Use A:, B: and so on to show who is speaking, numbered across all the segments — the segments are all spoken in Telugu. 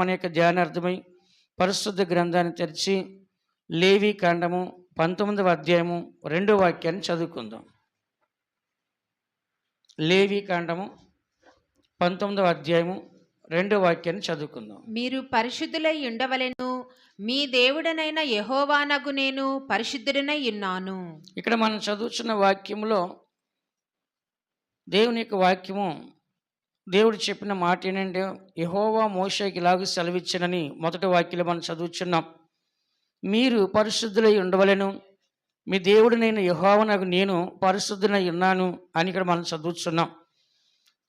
A: మన యొక్క ధ్యానార్థమై పరిశుద్ధ గ్రంథాన్ని తెరిచి లేవి కాండము 19వ అధ్యాయము 2వ వాక్యాన్ని చదువుకుందాం. లేవి కాండము 19వ అధ్యాయము 2వ వాక్యాన్ని చదువుకుందాం.
B: మీరు పరిశుద్ధులై ఉండవలెను, మీ దేవుడనైన యెహోవానగు నేను పరిశుద్ధుడనై ఉన్నాను.
A: ఇక్కడ మనం చదువుతున్న వాక్యంలో దేవుని యొక్క వాక్యము, దేవుడు చెప్పిన మాట ఏంటంటే, యెహోవా మోషేకి ఇలాగ సెలవిచ్చినని మొదటి వాక్యంలో మనం చదువుచున్నాం. మీరు పరిశుద్ధులై ఉండవలెను, మీ దేవుడినైన యెహోవానగు నేను పరిశుద్ధునై ఉన్నాను అని ఇక్కడ మనం చదువుతున్నాం.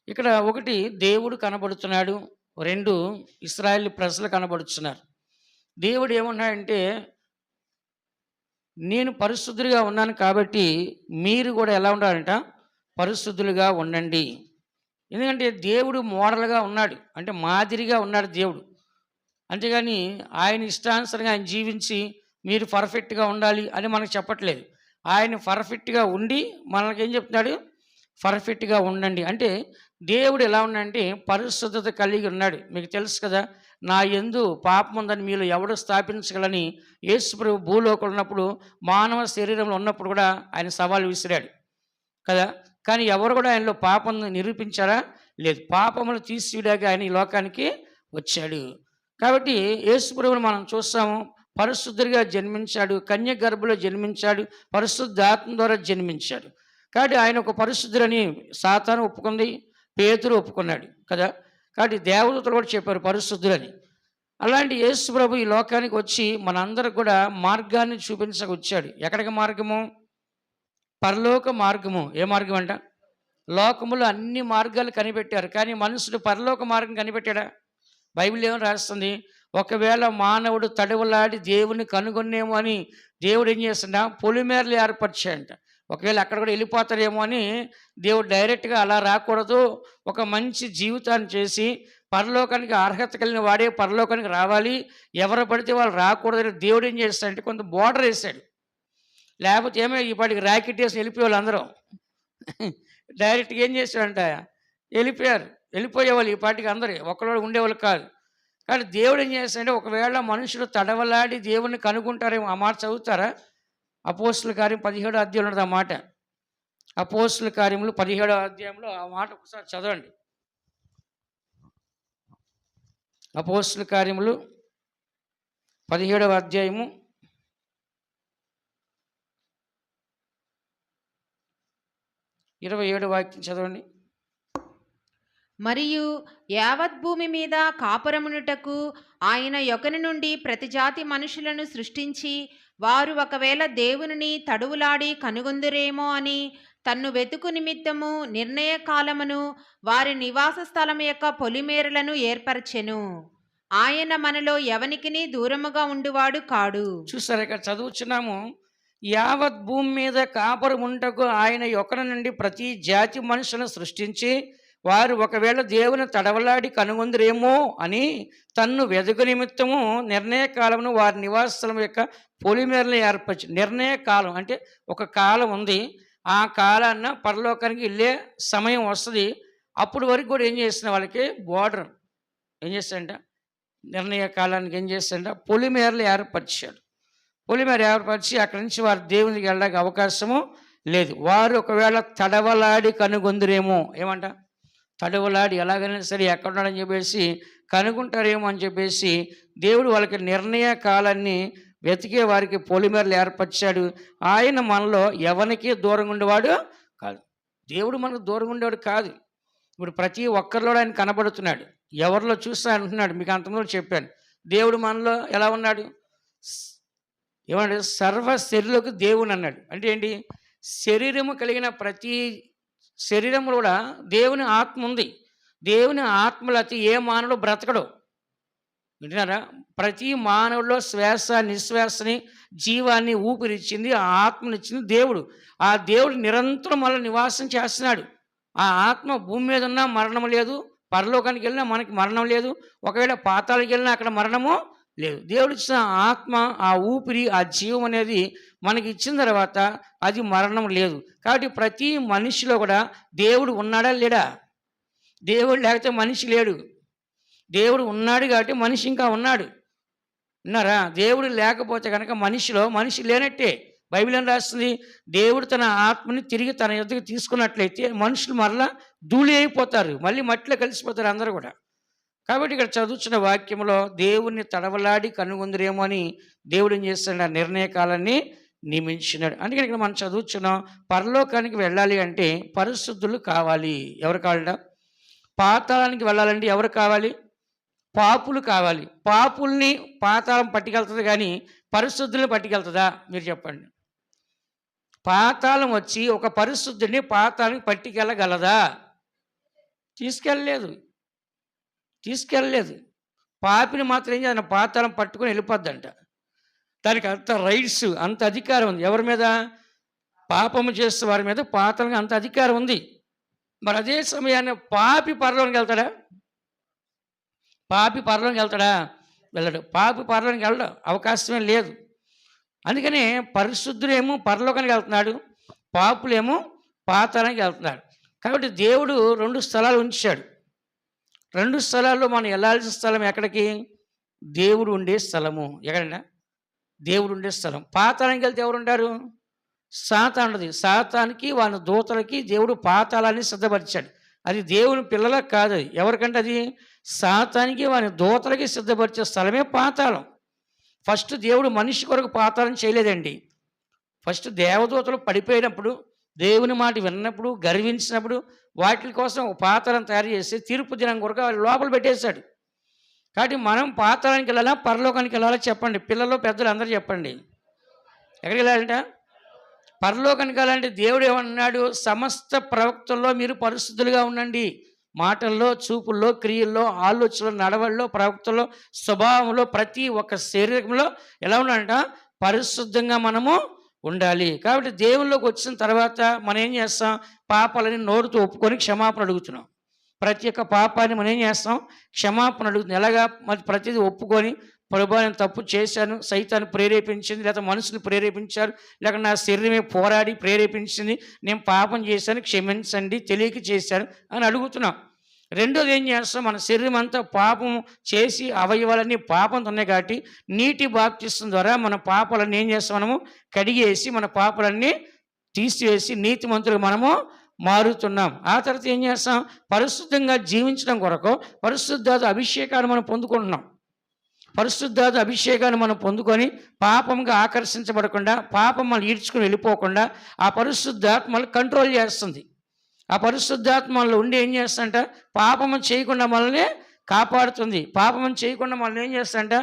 A: ఇక్కడ ఒకటి దేవుడు కనబడుతున్నాడు, 2 ఇశ్రాయేలు ప్రజలు కనబడుతున్నారు. దేవుడు ఏమన్నాడంటే, నేను పరిశుద్ధుడిగా ఉన్నాను కాబట్టి మీరు కూడా ఎలా ఉండాలంట, పరిశుద్ధులుగా ఉండండి. ఎందుకంటే దేవుడు మోడల్గా ఉన్నాడు, అంటే మాదిరిగా ఉన్నాడు దేవుడు. అంతేగాని ఆయన ఇష్టానుసారంగా ఆయన జీవించి మీరు పర్ఫెక్ట్గా ఉండాలి అని మనకు చెప్పట్లేదు. ఆయన పర్ఫెక్ట్గా ఉండి మనకి ఏం చెప్తున్నాడు, పర్ఫెక్ట్గా ఉండండి. అంటే దేవుడు ఎలా ఉన్నాడంటే పరిశుద్ధత కలిగి ఉన్నాడు. మీకు తెలుసు కదా, నా యందు పాపం ఉందని మీలో ఎవడు స్థాపించగలని యేసుప్రభు భూలోకంలో ఉన్నప్పుడు, మానవ శరీరంలో ఉన్నప్పుడు కూడా ఆయన సవాలు విసిరాడు కదా. కానీ ఎవరు కూడా ఆయనలో పాపం నిరూపించారా? లేదు. పాపములు తీసివేయడానికి ఆయన ఈ లోకానికి వచ్చాడు. కాబట్టి యేసుప్రభుని మనం చూస్తాము, పరిశుద్ధుడిగా జన్మించాడు, కన్య గర్భంలో జన్మించాడు, పరిశుద్ధాత్మ ద్వారా జన్మించాడు. కాబట్టి ఆయన ఒక పరిశుద్ధులని సాతాను ఒప్పుకుంది, పేతురు ఒప్పుకున్నాడు కదా. కాబట్టి దేవదూతలు కూడా చెప్పారు పరిశుద్ధులని. అలాంటి యేసుప్రభు ఈ లోకానికి వచ్చి మనందరికి కూడా మార్గాన్ని చూపించక వచ్చాడు. ఎక్కడికి మార్గము? పరలోక మార్గము. ఏ మార్గం అంట? లోకములో అన్ని మార్గాలు కనిపెట్టారు, కానీ మనుషుడు పరలోక మార్గం కనిపెట్టాడా? బైబిల్ ఏమని రాస్తుంది, ఒకవేళ మానవుడు తడవలాడి దేవుని కనుగొన్నేమో అని దేవుడు ఏం చేస్తుండ, పొలిమేరలు ఏర్పరిచాయంట. ఒకవేళ అక్కడ కూడా వెళ్ళిపోతారేమో అని దేవుడు డైరెక్ట్గా అలా రాకూడదు, ఒక మంచి జీవితాన్ని చేసి పరలోకానికి అర్హత కలిగిన వాడే పరలోకానికి రావాలి, ఎవరు పడితే వాళ్ళు రాకూడదని దేవుడు ఏం చేస్తాడంటే కొంత బోర్డర్ వేశాడు. లేకపోతే ఏమో ఈ పాటికి ర్యాకెట్ వేసి వెళ్ళిపోయేవాళ్ళు అందరూ. డైరెక్ట్గా ఏం చేశాడంట, వెళ్ళిపోయేవాళ్ళు ఈ పాటికి అందరూ, ఒక్కరు ఉండేవాళ్ళు కాదు. కానీ దేవుడు ఏం చేస్తాడంటే, ఒకవేళ మనుషులు తడవలాడి దేవుణ్ణి కనుక్కుంటారేమో. ఆ మాట చదువుతారా? అపోస్తుల కార్యం 17వ అధ్యాయంలో ఉన్నది ఆ మాట. అపోస్తుల కార్యములు 17వ అధ్యాయంలో ఆ మాట ఒకసారి చదవండి. అపోస్తుల కార్యములు 17వ అధ్యాయము 27వ వాక్యం చదవండి.
B: మరియు యావత్ భూమి మీద కాపురమునుటకు ఆయన యొకని నుండి ప్రతి జాతి మనుషులను సృష్టించి, వారు ఒకవేళ దేవునిని తడువులాడి కనుగొందురేమో అని తన్ను వెతుకు నిమిత్తము నిర్ణయ కాలమును వారి నివాస స్థలం యొక్క పొలిమేరలను ఏర్పరచెను. ఆయన మనలో ఎవనికిని దూరముగా ఉండువాడు కాడు.
A: చూసారు, ఇక్కడ చదువుచున్నాము, యావత్ భూమి మీద కాపురం ఉంటకు ఆయన యొకని నుండి ప్రతి జాతి మనుషులను సృష్టించి, వారు ఒకవేళ దేవుని తడవలాడి కనుగొందురేమో అని తన్ను వెదుగు నిమిత్తము నిర్ణయ కాలమును వారి నివాస స్థలం యొక్క పొలిమేరలను ఏర్పరిచి. నిర్ణయ కాలం అంటే ఒక కాలం ఉంది, ఆ కాలాన్న పరలోకానికి వెళ్ళే సమయం వస్తుంది. అప్పుడు వరకు కూడా ఏం చేస్తున్న వాళ్ళకి బోర్డర్ ఏం చేస్తాడంట, నిర్ణయ కాలానికి ఏం చేస్తాడంట పొలిమేరలు ఏర్పరిచాడు. పొలిమేర ఏర్పరిచి అక్కడి నుంచి వారు దేవునికి వెళ్ళడానికి అవకాశము లేదు. వారు ఒకవేళ తడవలాడి కనుగొందురేమో, ఏమంట, తడవలాడి ఎలాగైనా సరే ఎక్కడున్నాడని చెప్పేసి కనుగొంటారేమో అని చెప్పేసి దేవుడు వాళ్ళకి నిర్ణయ కాలాన్ని వెతికే వారికి పొలిమేరలు ఏర్పరిచాడు. ఆయన మనలో ఎవరికి దూరంగా ఉండేవాడు కాదు. దేవుడు మనకు దూరంగా ఉండేవాడు కాదు. ఇప్పుడు ప్రతి ఒక్కరిలో ఆయన కనబడుతున్నాడు. ఎవరిలో చూస్తా అంటున్నాడు, మీకు అంతమంది చెప్పాను. దేవుడు మనలో ఎలా ఉన్నాడు, ఏమన్నాడు, సర్వ శరీరకు దేవుని అన్నాడు. అంటే ఏంటి, శరీరము కలిగిన ప్రతి శరీరంలో కూడా దేవుని ఆత్మ ఉంది. దేవుని ఆత్మలతో ఏ మానవుడు బ్రతకడు. వింటున్నారా? ప్రతి మానవుల్లో శ్వాస నిశ్వాసని జీవాన్ని ఊపిరిచ్చింది, ఆ ఆత్మనిచ్చింది దేవుడు. ఆ దేవుడు నిరంతరం మనలో నివాసం చేస్తున్నాడు. ఆ ఆత్మ భూమి మీద ఉన్నా మరణం లేదు, పరలోకానికి వెళ్ళినా మనకి మరణం లేదు, ఒకవేళ పాతాళానికి వెళ్ళినా అక్కడ మరణము లేదు. దేవుడు ఇచ్చిన ఆత్మ, ఆ ఊపిరి, ఆ జీవం అనేది మనకి ఇచ్చిన తర్వాత అది మరణం లేదు. కాబట్టి ప్రతి మనిషిలో కూడా దేవుడు ఉన్నాడా లేడా? దేవుడు లేకపోతే మనిషి లేడు. దేవుడు ఉన్నాడు కాబట్టి మనిషి ఇంకా ఉన్నాడు. విన్నారా? దేవుడు లేకపోతే కనుక మనిషి లేనట్టే. బైబిల్ ఏం రాస్తుంది? దేవుడు తన ఆత్మని తిరిగి తన యొద్దకు తీసుకున్నట్లయితే మనుషులు మరలా ధూళి అయిపోతారు, మళ్ళీ మట్టిలో కలిసిపోతారు అందరూ కూడా. కాబట్టి ఇక్కడ చదువుతున్న వాక్యంలో దేవుణ్ణి తడవలాడి కనుగొందరేమో అని దేవుడు ఏం చేస్తాడు? ఆ నిర్ణయ కాలాన్ని నియమించినాడు. అందుకని ఇక్కడ మనం చదువుతున్నాం, పరలోకానికి వెళ్ళాలి అంటే పరిశుద్ధులు కావాలి. ఎవరు కావాలట? పాతాళానికి వెళ్ళాలంటే ఎవరు కావాలి? పాపులు కావాలి. పాపుల్ని పాతాళం పట్టుకెళ్తుంది కానీ పరిశుద్ధుల్ని పట్టుకెళ్తుందా? మీరు చెప్పండి. పాతాళం వచ్చి ఒక పరిశుద్ధుడిని పాతాళానికి పట్టుకెళ్ళగలదా? తీసుకెళ్ళలేదు. పాపిని మాత్రం ఏం చేయాలి? పాతాళం పట్టుకొని వెళ్ళిపోద్దంట. దానికి అంత రైట్స్, అంత అధికారం ఉంది. ఎవరి మీద? పాపము చేస్తే వారి మీద పాతాళానికి అంత అధికారం ఉంది. మరి అదే సమయాన్ని పాపి పరలోకానికి వెళ్తాడా? వెళ్ళడు. పాపి పరలోకానికి వెళ్ళడం అవకాశమే లేదు. అందుకనే పరిశుద్ధుడేమో పరలోకానికి వెళ్తున్నాడు, పాపులేమో పాతాళానికి వెళ్తున్నాడు. కాబట్టి దేవుడు 2 స్థలాలు ఉంచాడు. 2 స్థలాల్లో మనం వెళ్ళాల్సిన స్థలం ఎక్కడికి? దేవుడు ఉండే స్థలము. ఎక్కడన్నా దేవుడు ఉండే స్థలం. పాతాళానికి వెళ్తే ఎవరు ఉంటారు? సాతానుది. సాతానికి వాని దూతలకి దేవుడు పాతాళాన్ని సిద్ధపరిచాడు. అది దేవుని పిల్లలకు కాదు. అది ఎవరికంటే అది సాతానికి వాని దూతలకి సిద్ధపరిచే స్థలమే పాతాళం. ఫస్ట్ దేవుడు మనిషి కొరకు పాతాళం చేయలేదండి. ఫస్ట్ దేవదూతలు పడిపోయినప్పుడు, దేవుని మాట విన్నప్పుడు, గర్వించినప్పుడు వాటి కోసం ఒక పాతాళం తయారు చేసి తీర్పు దినం కొరకు వాళ్ళు లోపల పెట్టేశాడు. కాబట్టి మనం పాతాళానికి వెళ్ళాలా, పరలోకానికి వెళ్ళాలా? చెప్పండి. పిల్లలు పెద్దలు అందరూ చెప్పండి. ఎక్కడికి వెళ్ళాలంట? పరలోకానికి వెళ్ళాలంటే దేవుడు ఏమన్నాడు? సమస్త ప్రవక్తల్లో మీరు పరిశుద్ధులుగా ఉండండి. మాటల్లో, చూపుల్లో, క్రియల్లో, ఆలోచనలో, నడవల్లో, ప్రవక్తల్లో, స్వభావంలో, ప్రతి ఒక్క శరీరంలో ఎలా ఉండాలంట? పరిశుద్ధంగా మనము ఉండాలి. కాబట్టి దేవుళ్ళలోకి వచ్చిన తర్వాత మనం ఏం చేస్తాం? పాపాలని నోరుతో ఒప్పుకొని క్షమాపణ అడుగుతున్నాం. ప్రతి ఒక్క పాపాన్ని మనం ఏం చేస్తాం? క్షమాపణ అడుగుతున్నాం. ఎలాగా? మరి ప్రతిదీ ఒప్పుకొని, ప్రభువా నేను తప్పు చేశాను, సైతాన్ని ప్రేరేపించింది, లేకపోతే మనుషులు ప్రేరేపించారు, లేక నా శరీరమే పోరాడి ప్రేరేపించింది, నేను పాపం చేశాను, క్షమించండి, తెలియక చేశాను అని అడుగుతున్నాం. రెండోది ఏం చేస్తాం? మన శరీరం అంతా పాపం చేసి అవయవాలన్నీ పాపంతో ఉన్నాయి కాబట్టి నీటి బాప్తిస్తం ద్వారా మన పాపాలన్నీ ఏం చేస్తాం? మనము కడిగేసి మన పాపాలన్నీ తీసివేసి నీతిమంతులుగా మనము మారుతున్నాం. ఆ తర్వాత ఏం చేస్తాం? పరిశుద్ధంగా జీవించడం కొరకు పరిశుద్ధాత్మ అభిషేకాన్ని మనం పొందుకుంటున్నాం. పరిశుద్ధాత్మ అభిషేకాన్ని మనం పొందుకొని పాపంగా ఆకర్షించబడకుండా, పాపం మనం ఈడ్చుకుని వెళ్ళిపోకుండా ఆ పరిశుద్ధాత్మలు కంట్రోల్ చేస్తుంది. ఆ పరిశుద్ధాత్మలో ఉండి ఏం చేస్తుందంట? పాపము చేయకుండా మనల్ని కాపాడుతుంది. పాపం చేయకుండా మనల్ని ఏం చేస్తుందంట?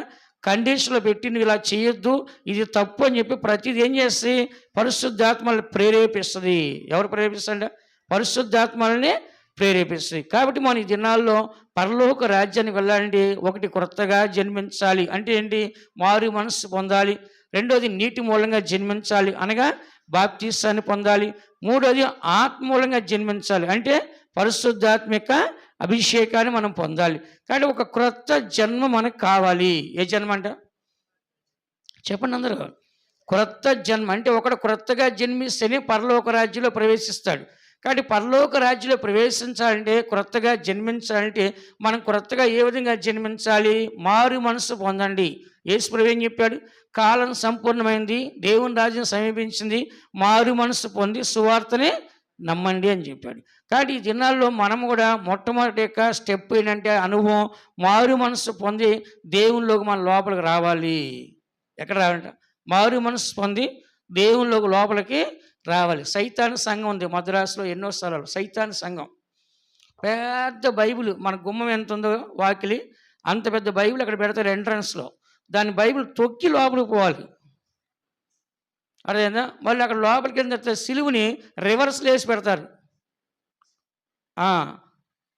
A: కండిషన్లో పెట్టి నువ్వు ఇలా చేయొద్దు, ఇది తప్పు అని చెప్పి ప్రతిదీ ఏం చేస్తుంది? పరిశుద్ధాత్మల్ని ప్రేరేపిస్తుంది. ఎవరు ప్రేరేపిస్తుంట? పరిశుద్ధాత్మల్ని ప్రేరేపిస్తుంది. కాబట్టి మన ఈ దినాల్లో పరలోక రాజ్యానికి వెళ్ళాలంటే ఒకటి క్రొత్తగా జన్మించాలి. అంటే ఏంటి? మారు మనస్సు పొందాలి. రెండోది నీటి మూలంగా జన్మించాలి, అనగా బాప్తీసాన్ని పొందాలి. మూడోది ఆత్మ మూలంగా జన్మించాలి, అంటే పరిశుద్ధాత్మిక అభిషేకాన్ని మనం పొందాలి. కానీ ఒక క్రొత్త జన్మ మనకు కావాలి. ఏ జన్మ అంట? చెప్పండి అందరూ. క్రొత్త జన్మ అంటే ఒకడు క్రొత్తగా జన్మిస్తేనే పరలోక రాజ్యంలో ప్రవేశిస్తాడు. కాబట్టి పరలోక రాజ్యంలో ప్రవేశించాలంటే, క్రొత్తగా జన్మించాలంటే మనం క్రొత్తగా ఏ విధంగా జన్మించాలి? మారు మనసు పొందండి. యేసు ప్రభువు ఏం చెప్పాడు? కాలం సంపూర్ణమైంది, దేవుని రాజ్యం సమీపించింది, మారు మనసు పొంది సువార్తనే నమ్మండి అని చెప్పాడు. కాబట్టి ఈ దినాల్లో మనం కూడా మొట్టమొదటి యొక్క స్టెప్ ఏంటంటే అనుభవం. మారు మనసు పొంది దేవునిలోకి మన లోపలికి రావాలి. ఎక్కడ రావాలంట? మారు మనసు పొంది దేవునిలోకి లోపలికి రావాలి. సైతాను సంఘం ఉంది మద్రాసులో, ఎన్నో స్థలాలు సైతాను సంఘం. పెద్ద బైబిల్, మన గుమ్మం ఎంత ఉందో వాకిలి అంత పెద్ద బైబిల్ అక్కడ పెడతారు ఎంట్రన్స్లో. దాని బైబిల్ తొక్కి లోపలికి పోవాలి. అదేనా? మళ్ళీ అక్కడ లోపలికి వెళ్ళిన తర్వాత సిలువుని రివర్స్లో వేసి పెడతారు.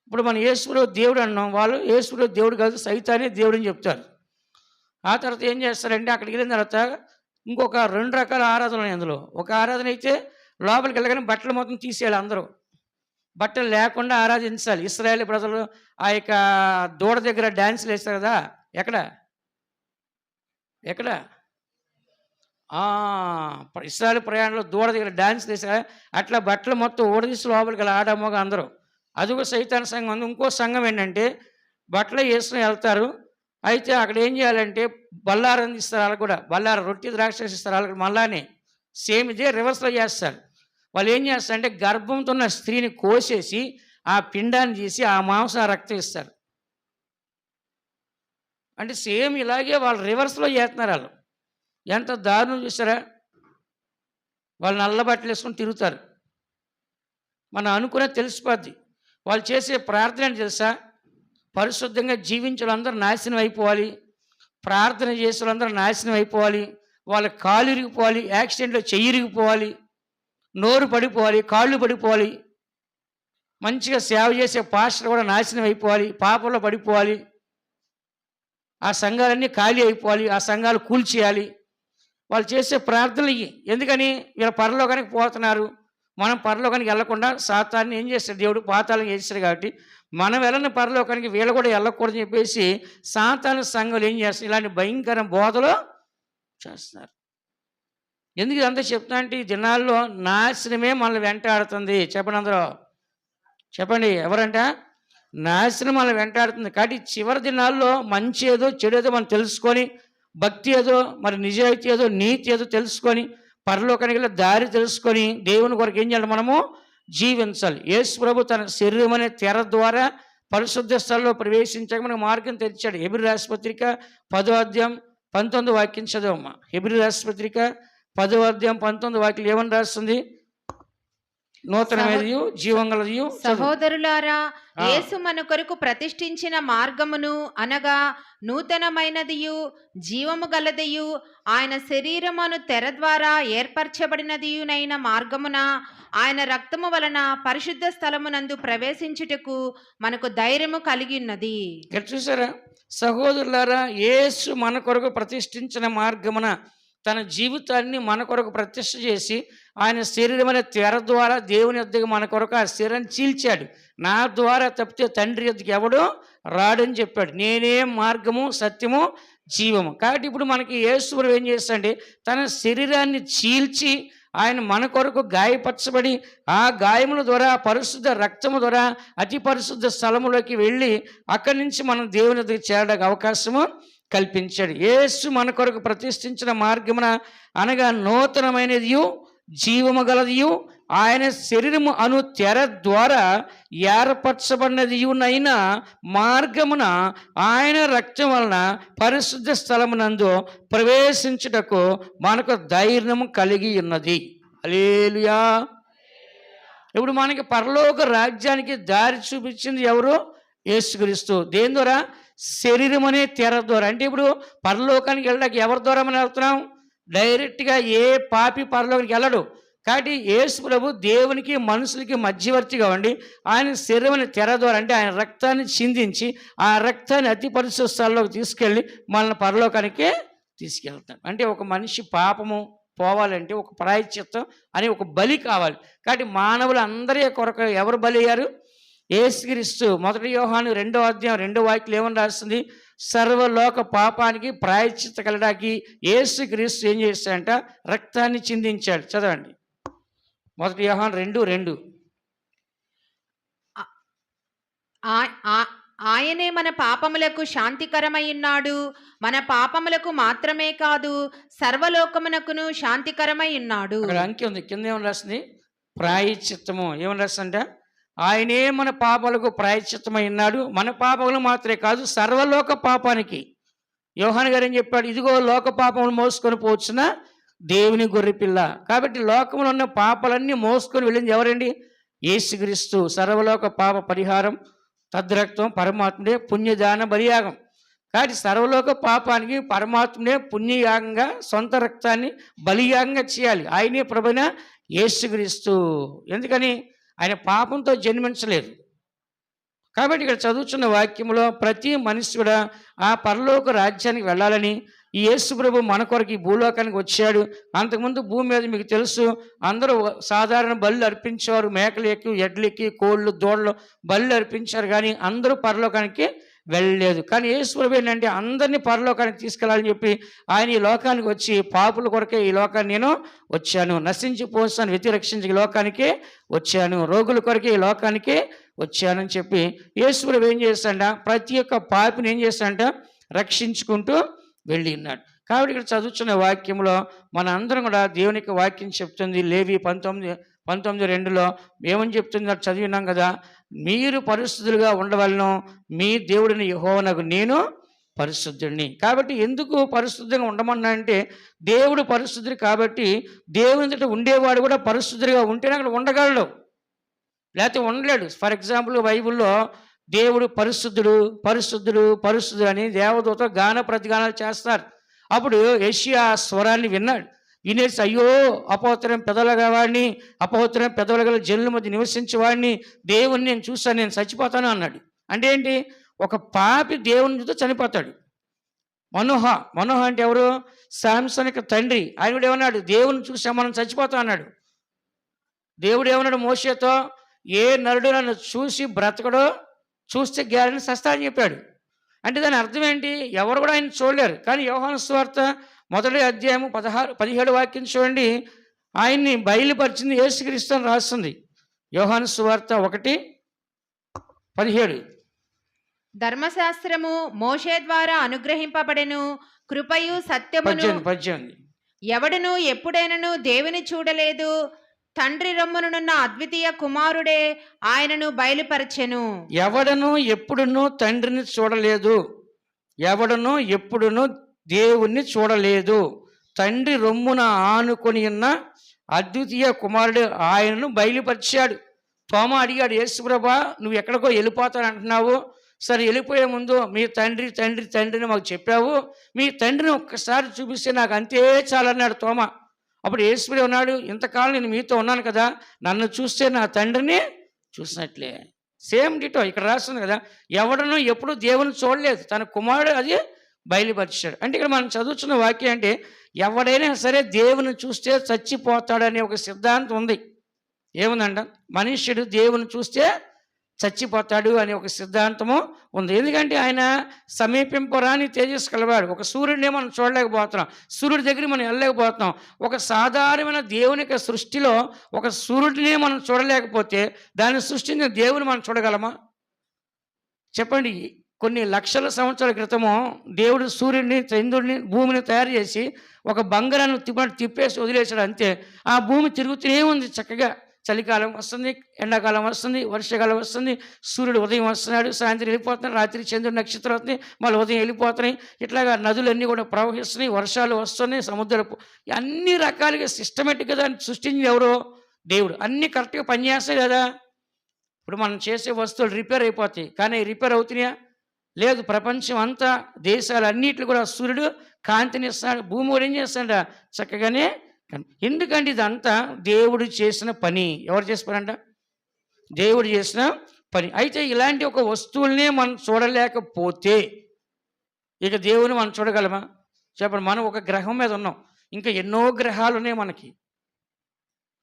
A: ఇప్పుడు మన యేసుప్రభు దేవుడు అన్నాం, వాళ్ళు యేసుప్రభు దేవుడు కాదు, సైతానే దేవుడు అని చెప్తారు. ఆ తర్వాత ఏం చేస్తారంటే అక్కడికి వెళ్ళిన తర్వాత ఇంకొక 2 రకాల ఆరాధనలు ఉన్నాయి అందులో. ఒక ఆరాధన అయితే లోపలికి వెళ్ళగానే బట్టలు మొత్తం తీసేయాలి, అందరూ బట్టలు లేకుండా ఆరాధించాలి. ఇశ్రాయేలు ప్రజలు ఆ యొక్క దూడ దగ్గర డ్యాన్సులు వేస్తారు కదా, ఎక్కడ ఇశ్రాయేలు ప్రయాణంలో దూడ దగ్గర డ్యాన్సులు వేసారు. అట్లా బట్టలు మొత్తం ఊడదీసి లోపలికి వెళ్ళి ఆడమ్మగా అందరూ. అది ఒక సైతాన్ సంఘం ఉంది. ఇంకో సంఘం ఏంటంటే బట్టలు వేసుకుని వెళ్తారు. అయితే అక్కడ ఏం చేయాలంటే బల్లారం అందిస్తారు, వాళ్ళకు కూడా బల్లారం రొట్టి ద్రాక్ష ఇస్తారు వాళ్ళకి. మళ్ళానే సేమ్ ఇదే రివర్స్లో చేస్తారు. వాళ్ళు ఏం చేస్తారంటే గర్భంతో ఉన్న స్త్రీని కోసేసి ఆ పిండాన్ని తీసి ఆ మాంసం ఆ రక్తం ఇస్తారు. అంటే సేమ్ ఇలాగే వాళ్ళు రివర్స్లో చేస్తున్నారు వాళ్ళు. ఎంత దారుణం చూసారా? వాళ్ళు నల్ల బట్టలు వేసుకొని తిరుగుతారు. మనం అనుకునే తెలిసిపోద్ది. వాళ్ళు చేసే ప్రార్థన ఏంటి తెలుసా? పరిశుద్ధంగా జీవించే వాళ్ళందరూ నాశనం అయిపోవాలి, ప్రార్థన చేసే వాళ్ళందరూ నాశనం అయిపోవాలి, వాళ్ళ కాలు ఇరిగిపోవాలి, యాక్సిడెంట్లో చెయ్యి ఇరిగిపోవాలి, నోరు పడిపోవాలి, కాళ్ళు పడిపోవాలి, మంచిగా సేవ చేసే పాస్టర్ కూడా నాశనం అయిపోవాలి, పాపంలో పడిపోవాలి, ఆ సంఘాలన్నీ ఖాళీ అయిపోవాలి, ఆ సంఘాలు కూల్చేయాలి. వాళ్ళు చేసే ప్రార్థనలు ఇవి. ఎందుకని? వీళ్ళ పరలోకానికి పోతున్నారు. మనం పరలోకానికి వెళ్లకుండా సాతాన్ని ఏం చేస్తాడు దేవుడు? పాతాళం చేస్తాడు. కాబట్టి మనం వెళ్ళని పరలోకానికి వీళ్ళు కూడా వెళ్ళకూడదని చెప్పేసి సాతాను సంఘాలు ఏం చేస్తారు? ఇలాంటి భయంకర బోధలు చేస్తున్నారు. ఎందుకు ఇదంతా చెప్తున్నా అంటే ఈ దినాల్లో నాశనమే మనల్ని వెంటాడుతుంది. చెప్పండి అందరూ, చెప్పండి. ఎవరంట? నాశనం మనల్ని వెంటాడుతుంది. కాబట్టి చివరి దినాల్లో మంచి ఏదో చెడు ఏదో మనం తెలుసుకొని, భక్తి ఏదో మరి నిజాయితీ ఏదో నీతి ఏదో తెలుసుకొని, పరలోకానికి వెళ్ళే దారి తెలుసుకొని దేవుని కొరకు ఏం చేయాలి? మనము జీవించాలి. యేసు ప్రభు తన శరీరం అనే తెర ద్వారా పరిశుద్ధ స్థలంలో ప్రవేశించక మనకు మార్గం తెరిచాడు. హెబ్రీ రాసిన పత్రిక 10వ అధ్యాయం 19వ వాక్యం చదవమ్మా. హెబ్రీ రాసిన పత్రిక 10వ అధ్యాయం 19వ వాక్యం ఏమని రాస్తుంది? నూతనమైనదియు జీవంగలదియు.
B: సహోదరులారా, యేసు మన కొరకు ప్రతిష్ఠించిన మార్గమును అనగా నూతనమైనదియు జీవము గలదియు ఆయన శరీరమును తెర ద్వారా ఏర్పరచబడినదియునైన మార్గమున ఆయన రక్తము వలన పరిశుద్ధ స్థలమునందు ప్రవేశించుటకు మనకు ధైర్యము కలిగి ఉన్నది.
A: ఇక్కడ చూసారా? సహోదరులారా, యేసు మన కొరకు ప్రతిష్ఠించిన మార్గమున తన జీవితాన్ని మన కొరకు ప్రతిష్ఠ చేసి ఆయన శరీరం అనే తెర ద్వారా దేవుని యొద్దకు మన కొరకు ఆ శరీరాన్ని చీల్చాడు. నా ద్వారా తప్పితే తండ్రి యొద్దకు ఎవడో రాడని చెప్పాడు. నేనే మార్గము సత్యము జీవము. కాబట్టి ఇప్పుడు మనకి యేసు ప్రభు ఏం చేస్తాడంటే తన శరీరాన్ని చీల్చి ఆయన మన కొరకు గాయపరచబడి ఆ గాయముల ద్వారా పరిశుద్ధ రక్తము ద్వారా అతి పరిశుద్ధ స్థలములోకి వెళ్ళి అక్కడి నుంచి మనం దేవుని దగ్గర చేరడానికి అవకాశము కల్పించాడు. యేసు మన కొరకు ప్రతిష్ఠించిన మార్గమున అనగా నూతనమైనదియు జీవము గలదియు ఆయన శరీరము అను తెర ద్వారా ఏర్పరచబడినదియునైన మార్గమున ఆయన రక్తం వలన పరిశుద్ధ స్థలమునందు ప్రవేశించుటకు మనకు ధైర్యము కలిగి ఉన్నది. హల్లెలూయా. ఇప్పుడు మనకి పరలోక రాజ్యానికి దారి చూపించింది ఎవరు? యేసుక్రీస్తు. దేని ద్వారా? శరీరం అనే తెర ద్వారా. అంటే ఇప్పుడు పరలోకానికి వెళ్ళడానికి ఎవరి ద్వారా మనం వెళ్తున్నాం? డైరెక్ట్గా ఏ పాపి పరలోకానికి వెళ్ళడు. కాబట్టి యేసు ప్రభు దేవునికి మనుషులకి మధ్యవర్తిగా ఉండి ఆయన శరీరం అనే తెర ద్వారా అంటే ఆయన రక్తాన్ని చిందించి ఆ రక్తాన్ని అతి పరిశుద్ధ స్థలంలోకి తీసుకెళ్ళి మనల్ని పరలోకానికే తీసుకెళ్తాడు. అంటే ఒక మనిషి పాపము పోవాలంటే ఒక ప్రాయశ్చిత్తం అని ఒక బలి కావాలి. కాబట్టి మానవులు అందరి కొరకు ఎవరు బలి అయ్యారు? యేసుక్రీస్తు. 1 యోహాను 2వ అధ్యాయం 2వ వాక్యం ఏమని రాస్తుంది? సర్వలోక పాపానికి ప్రాయశ్చిత్త కలడానికి యేసుక్రీస్తు ఏం చేశాడంట? రక్తాన్ని చిందించాడు. చదవండి 1 యోహాను 2:2.
B: ఆయనే మన పాపములకు శాంతికరమై ఉన్నాడు. మన పాపములకు మాత్రమే కాదు సర్వలోకమునకును శాంతికరమై ఉన్నాడు.
A: అక్కడ అంకె ఉంది, కింద ఏమని రాస్తుంది? ప్రాయశ్చిత్తము. ఏమని రాస్తుందంట? ఆయనే మన పాపాలకు ప్రాయశ్చిత్తమై ఉన్నాడు. మన పాపములు మాత్రమే కాదు సర్వలోక పాపానికి. యోహాను గారు ఏం చెప్పాడు? ఇదిగో లోక పాపములు మోసుకొని పోవచ్చున దేవుని గొర్రెపిల్ల. కాబట్టి లోకంలో ఉన్న పాపాలన్నీ మోసుకొని వెళ్ళింది ఎవరండి? యేసుక్రీస్తు. సర్వలోక పాప పరిహారం తద్రక్తం పరమాత్ముడే పుణ్యదాన బలియాగం. కాబట్టి సర్వలోక పాపానికి పరమాత్ముడే పుణ్యయాగంగా సొంత రక్తాన్ని బలియాగంగా చేయాలి. ఆయనే ప్రభువైన యేసుక్రీస్తు. ఎందుకని? ఆయన పాపంతో జన్మించలేదు. కాబట్టి ఇక్కడ చదువుతున్న వాక్యంలో ప్రతి మనిషి కూడా ఆ పరలోక రాజ్యానికి వెళ్ళాలని ఈ యేసు ప్రభు మన కొరకు ఈ భూలోకానికి వచ్చాడు. అంతకుముందు భూమి మీద మీకు తెలుసు అందరూ సాధారణ బళ్ళు అర్పించేవారు. మేకలు ఎక్కి, ఎడ్లు ఎక్కి, కోళ్ళు, దూడలు బళ్ళు అర్పించారు. కానీ అందరూ పరలోకానికి వెళ్ళలేదు. కానీ యేసు ప్రభు ఏంటంటే అందరినీ పరలోకానికి తీసుకెళ్ళాలని చెప్పి ఆయన ఈ లోకానికి వచ్చి పాపుల కొరకే ఈ లోకాన్ని నేను వచ్చాను, నశించిపోతాను వ్యతిరక్షించి ఈ లోకానికి వచ్చాను, రోగుల కొరకే ఈ లోకానికి వచ్చానని చెప్పి యేసుప్రభు ఏం చేస్తాడంట, ప్రతి ఒక్క పాపిని ఏం చేస్తాడంట, రక్షించుకుంటూ వెళ్ళి ఉన్నాడు. కాబట్టి ఇక్కడ చదువుతున్న వాక్యంలో మన అందరం కూడా దేవునికి వాక్యం చెప్తుంది. లేవి 19:2 ఏమని చెప్తుంది చదివినాం కదా, మీరు పరిశుద్ధులుగా ఉండవలను, మీ దేవుడిని యెహోవానగు నేను పరిశుద్ధుడిని. కాబట్టి ఎందుకు పరిశుద్ధంగా ఉండమన్నా అంటే, దేవుడు పరిశుద్ధుడు కాబట్టి దేవుని ఎదుట ఉండేవాడు కూడా పరిశుద్ధుడిగా ఉంటేనే అక్కడ ఉండగలడు, లేకపోతే ఉండలేడు. ఫర్ ఎగ్జాంపుల్ బైబిల్లో దేవుడు పరిశుద్ధుడు పరిశుద్ధుడు పరిశుద్ధుడు అని దేవదూత గాన ప్రతిగానాలు చేస్తారు. అప్పుడు యెషయా స్వరాన్ని విన్నాడు. వినేసి అయ్యో అపవిత్రం పెదవుల వాడిని, అపవిత్రం పెదవుల గల జనుల మధ్య నివసించేవాడిని, దేవుణ్ణి నేను చూస్తాను, నేను చచ్చిపోతాను అన్నాడు. అంటే ఏంటి, ఒక పాపి దేవుని చూస్తే చనిపోతాడు. మనోహ అంటే ఎవరు, శాంసన్ యొక్క తండ్రి. ఆయన కూడా ఏమన్నాడు, దేవుని చూసా మనం చచ్చిపోతాం అన్నాడు. దేవుడు ఏమన్నాడు మోషేతో, ఏ నరుడు నన్ను చూసి బ్రతకడో చూస్తే గ్యారెంటీ సస్తా అని చెప్పాడు. అంటే దాని అర్థం ఏంటి, ఎవరు కూడా ఆయన చూడలేరు. కానీ యోహాను సువార్త 1వ అధ్యాయము 17 వాక్యం చూడండి, ఆయన్ని బయలుపరిచింది యేసుక్రీస్తు అని రాస్తుంది. యోహాను సువార్త 1:17.
B: ధర్మశాస్త్రము మోషే ద్వారా అనుగ్రహింపబడెను, కృపయు సత్యమును
A: 18.
B: ఎవడును ఎప్పుడైనను దేవుని చూడలేదు, తండ్రి రొమ్మునున్న అద్వితీయ కుమారుడే ఆయనను బయలుపరచెను.
A: ఎవడను ఎప్పుడునూ తండ్రిని చూడలేదు, ఎవడను ఎప్పుడునూ దేవుణ్ణి చూడలేదు, తండ్రి రొమ్మున ఆనుకొని ఉన్న అద్వితీయ కుమారుడు ఆయనను బయలుపరిచాడు. తోమ అడిగాడు, యేసుప్రభా నువ్వు ఎక్కడికో వెళ్ళిపోతానంటున్నావు, సరే వెళ్ళిపోయే ముందు మీ తండ్రి తండ్రి తండ్రిని మాకు చెప్పావు, మీ తండ్రిని ఒక్కసారి చూపిస్తే నాకు అంతే చాలన్నాడు తోమ. అప్పుడు యేసుప్రభు అన్నాడు, ఇంతకాలం నేను మీతో ఉన్నాను కదా, నన్ను చూస్తే నా తండ్రిని చూసినట్లే. సేమ్ డిటో ఇక్కడ రాస్తుంది కదా, ఎవడనూ ఎప్పుడు దేవుని చూడలేదు, తన కుమారుడు అది బయలుపరిచాడు. అంటే ఇక్కడ మనం చదువుతున్న వాక్యం అంటే, ఎవడైనా సరే దేవుని చూస్తే చచ్చిపోతాడనే ఒక సిద్ధాంతం ఉంది. ఏముందంట, మనుష్యుడు దేవుని చూస్తే చచ్చిపోతాడు అనే ఒక సిద్ధాంతము ఉంది. ఎందుకంటే ఆయన సమీపింపరాని తేజస్సు కలవాడు. ఒక సూర్యుడినే మనం చూడలేకపోతున్నాం, సూర్యుడి దగ్గరికి మనం వెళ్ళలేకపోతున్నాం. ఒక సాధారణమైన దేవుని యొక్క సృష్టిలో ఒక సూర్యుడినే మనం చూడలేకపోతే దాన్ని సృష్టించిన దేవుని మనం చూడగలమా చెప్పండి? కొన్ని లక్షల సంవత్సరాల క్రితము దేవుడు సూర్యుడిని, చంద్రుడిని, భూమిని తయారు చేసి ఒక బంగారాన్ని తిప్పేసి వదిలేశాడు, అంతే. ఆ భూమి తిరుగుతూనే ఉంది చక్కగా. చలికాలం వస్తుంది, ఎండాకాలం వస్తుంది, వర్షాకాలం వస్తుంది, సూర్యుడు ఉదయం వస్తున్నాడు, సాయంత్రం వెళ్ళిపోతున్నాడు, రాత్రి చంద్రుడు నక్షత్రం వస్తుంది, మళ్ళీ ఉదయం వెళ్ళిపోతున్నాయి. ఇట్లాగా నదులన్నీ కూడా ప్రవహిస్తున్నాయి, వర్షాలు వస్తున్నాయి, సముద్రపు అన్ని రకాలుగా సిస్టమేటిక్గా దాన్ని సృష్టించింది ఎవరో? దేవుడు. అన్నీ కరెక్ట్గా పనిచేస్తాయి కదా. ఇప్పుడు మనం చేసే వస్తువులు రిపేర్ అయిపోతాయి, కానీ రిపేర్ అవుతున్నాయా? లేదు. ప్రపంచం అంతా దేశాలన్నిట్లు కూడా సూర్యుడు కాంతినిస్తాడు, భూమి కూడా ఏం చేస్తాడ చక్కగానే. ఎందుకంటే ఇదంతా దేవుడు చేసిన పని. ఎవరు చేసిన పని అంట? దేవుడు చేసిన పని. అయితే ఇలాంటి ఒక వస్తువులనే మనం చూడలేకపోతే ఇక దేవుని మనం చూడగలమా చెప్పండి? మనం ఒక గ్రహం మీద ఉన్నాం, ఇంకా ఎన్నో గ్రహాలు ఉన్నాయి మనకి,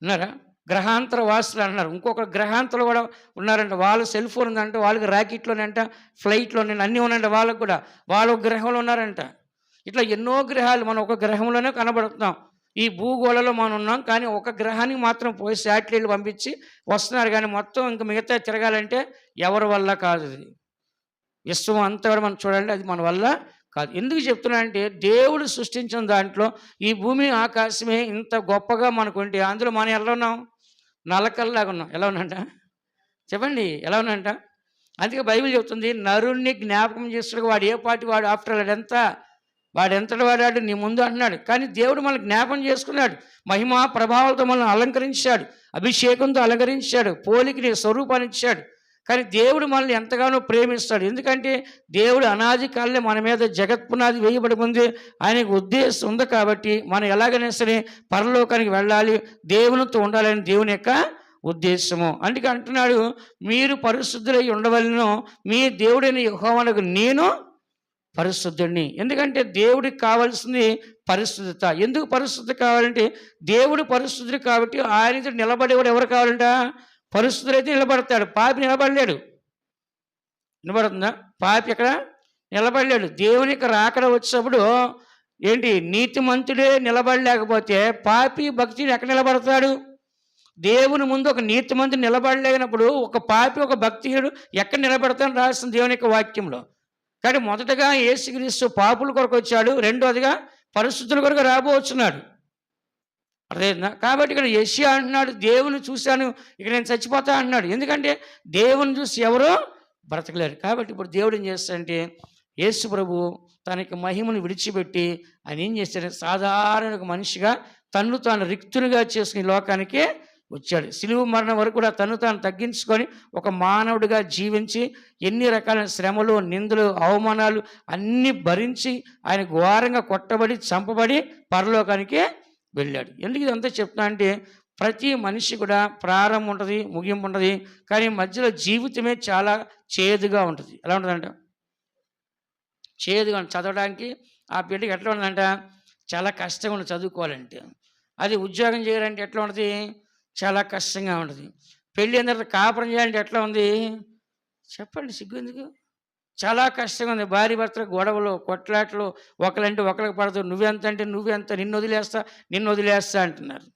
A: ఉన్నారా? గ్రహాంతర వాసులు అన్నారు. ఇంకొక గ్రహాంతలు కూడా ఉన్నారంట, వాళ్ళ సెల్ ఫోన్ ఉందంటే వాళ్ళకి ర్యాకెట్లోనంట, ఫ్లైట్లోనే అన్నీ ఉన్నాయంట, వాళ్ళకు కూడా వాళ్ళ గ్రహంలో ఉన్నారంట. ఇట్లా ఎన్నో గ్రహాలు మనం ఒక గ్రహంలోనే కనబడుతున్నాం. ఈ భూగోళంలో మనం ఉన్నాం, కానీ ఒక గ్రహానికి మాత్రం పోయి శాటిలైట్లు పంపించి వస్తున్నారు, కానీ మొత్తం ఇంకా మిగతా తిరగాలంటే ఎవరి వల్ల కాదు. అది విశ్వం అంతా కూడా మనం చూడాలంటే అది మన వల్ల కాదు. ఎందుకు చెప్తున్నా అంటే, దేవుడు సృష్టించిన దాంట్లో ఈ భూమి ఆకాశమే ఇంత గొప్పగా మనకు ఉంటే అందులో మనం ఎలా ఉన్నాం? నలకల్లాగా ఉన్నాం. ఎలా ఉన్నంట చెప్పండి, ఎలా ఉన్నంట? అందుకే బైబిల్ చెప్తుంది, నరుణ్ణి జ్ఞాపకం చేస్తాడు, వాడు ఏ పాటి వాడు, ఆఫ్టర్ వాడు ఎంతటి వాడాడు నీ ముందు అంటున్నాడు. కానీ దేవుడు మనల్ని జ్ఞాపకం చేసుకున్నాడు, మహిమ ప్రభావాలతో మనల్ని అలంకరించాడు, అభిషేకంతో అలంకరించాడు, పోలికి స్వరూపాన్ని ఇచ్చాడు. కానీ దేవుడు మనల్ని ఎంతగానో ప్రేమిస్తాడు. ఎందుకంటే దేవుడు అనాది కాలే మన మీద జగత్పునాది వేయబడి ఉంది, ఆయనకు ఉద్దేశం ఉంది. కాబట్టి మనం ఎలాగైనా సరే పరలోకానికి వెళ్ళాలి, దేవునితో ఉండాలని దేవుని యొక్క ఉద్దేశము. అందుకే అంటున్నాడు, మీరు పరిశుద్ధులై ఉండవలెను, మీ దేవుడైన యెహోవానగు నేను పరిశుద్ధుడిని. ఎందుకంటే దేవుడికి కావాల్సింది పరిశుద్ధత. ఎందుకు పరిశుద్ధత కావాలంటే, దేవుడు పరిశుద్ధుడు కాబట్టి ఆయన నిలబడేవాడు ఎవరు కావాలంట? పరిశుద్ధుడైతే నిలబడతాడు, పాపి నిలబడలేడు. నిలబడుతుందా? పాపి ఎక్కడ నిలబడలేడు. దేవునికి రాకడ వచ్చినప్పుడు ఏంటి, నీతిమంతుడే నిలబడలేకపోతే పాపి భక్తిని ఎక్కడ నిలబడతాడు? దేవుని ముందు ఒక నీతిమంతుడు నిలబడలేనప్పుడు ఒక పాపి ఒక భక్తిహీనుడు ఎక్కడ నిలబడతానని రాస్తుంది దేవుని యొక్క వాక్యంలో. కానీ మొదటగా యేసుక్రీస్తు పాపుల కొరకు వచ్చాడు, రెండోదిగా పరిశుద్ధుల కొరకు రాబోతున్నాడు. అర్థమైందా? కాబట్టి ఇక్కడ యెషయా అంటున్నాడు, దేవుని చూశాను, ఇక నేను చచ్చిపోతా అంటున్నాడు. ఎందుకంటే దేవుని చూసి ఎవరో బ్రతకలేరు. కాబట్టి ఇప్పుడు దేవుడు ఏం చేస్తాడంటే, యేసు ప్రభు తనకి మహిమను విడిచిపెట్టి ఆయన ఏం చేశాడు, సాధారణ ఒక మనిషిగా తన్ను తాను రిక్తునిగా చేసుకుని ఈ లోకానికి వచ్చాడు. సిలువ మరణం వరకు కూడా తను తాను తగ్గించుకొని ఒక మానవుడిగా జీవించి ఎన్ని రకాల శ్రమలు, నిందలు, అవమానాలు అన్నీ భరించి ఆయన ఘోరంగా కొట్టబడి చంపబడి పరలోకానికి వెళ్ళాడు. ఎందుకు ఇదంతా చెప్తున్నా అంటే, ప్రతి మనిషి కూడా ప్రారంభం ఉంటుంది, ముగింపు ఉంటుంది. కానీ మధ్యలో జీవితమే చాలా చేదుగా ఉంటుంది. ఎలా ఉంటుందంట? చేదుగా ఉంటుంది. చదవడానికి ఆ బిడ్డకి ఎట్లా ఉంటుందంట? చాలా కష్టంగా ఉంటుంది చదువుకోవాలంటే. అది ఉద్యోగం చేయాలంటే ఎట్లా ఉంటుంది? చాలా కష్టంగా ఉంటుంది. పెళ్ళి అయిన తర్వాత కాపురం చేయాలంటే ఎట్లా ఉంది? చెప్పండి, సిగ్గు ఎందుకు? చాలా కష్టంగా ఉంది. భార్య భర్తల గొడవలు, కొట్లాటలు, ఒకరంటే ఒకరికి పడతారు. నువ్వెంత అంటే నువ్వెంత, నిన్ను వదిలేస్తా అంటున్నారు.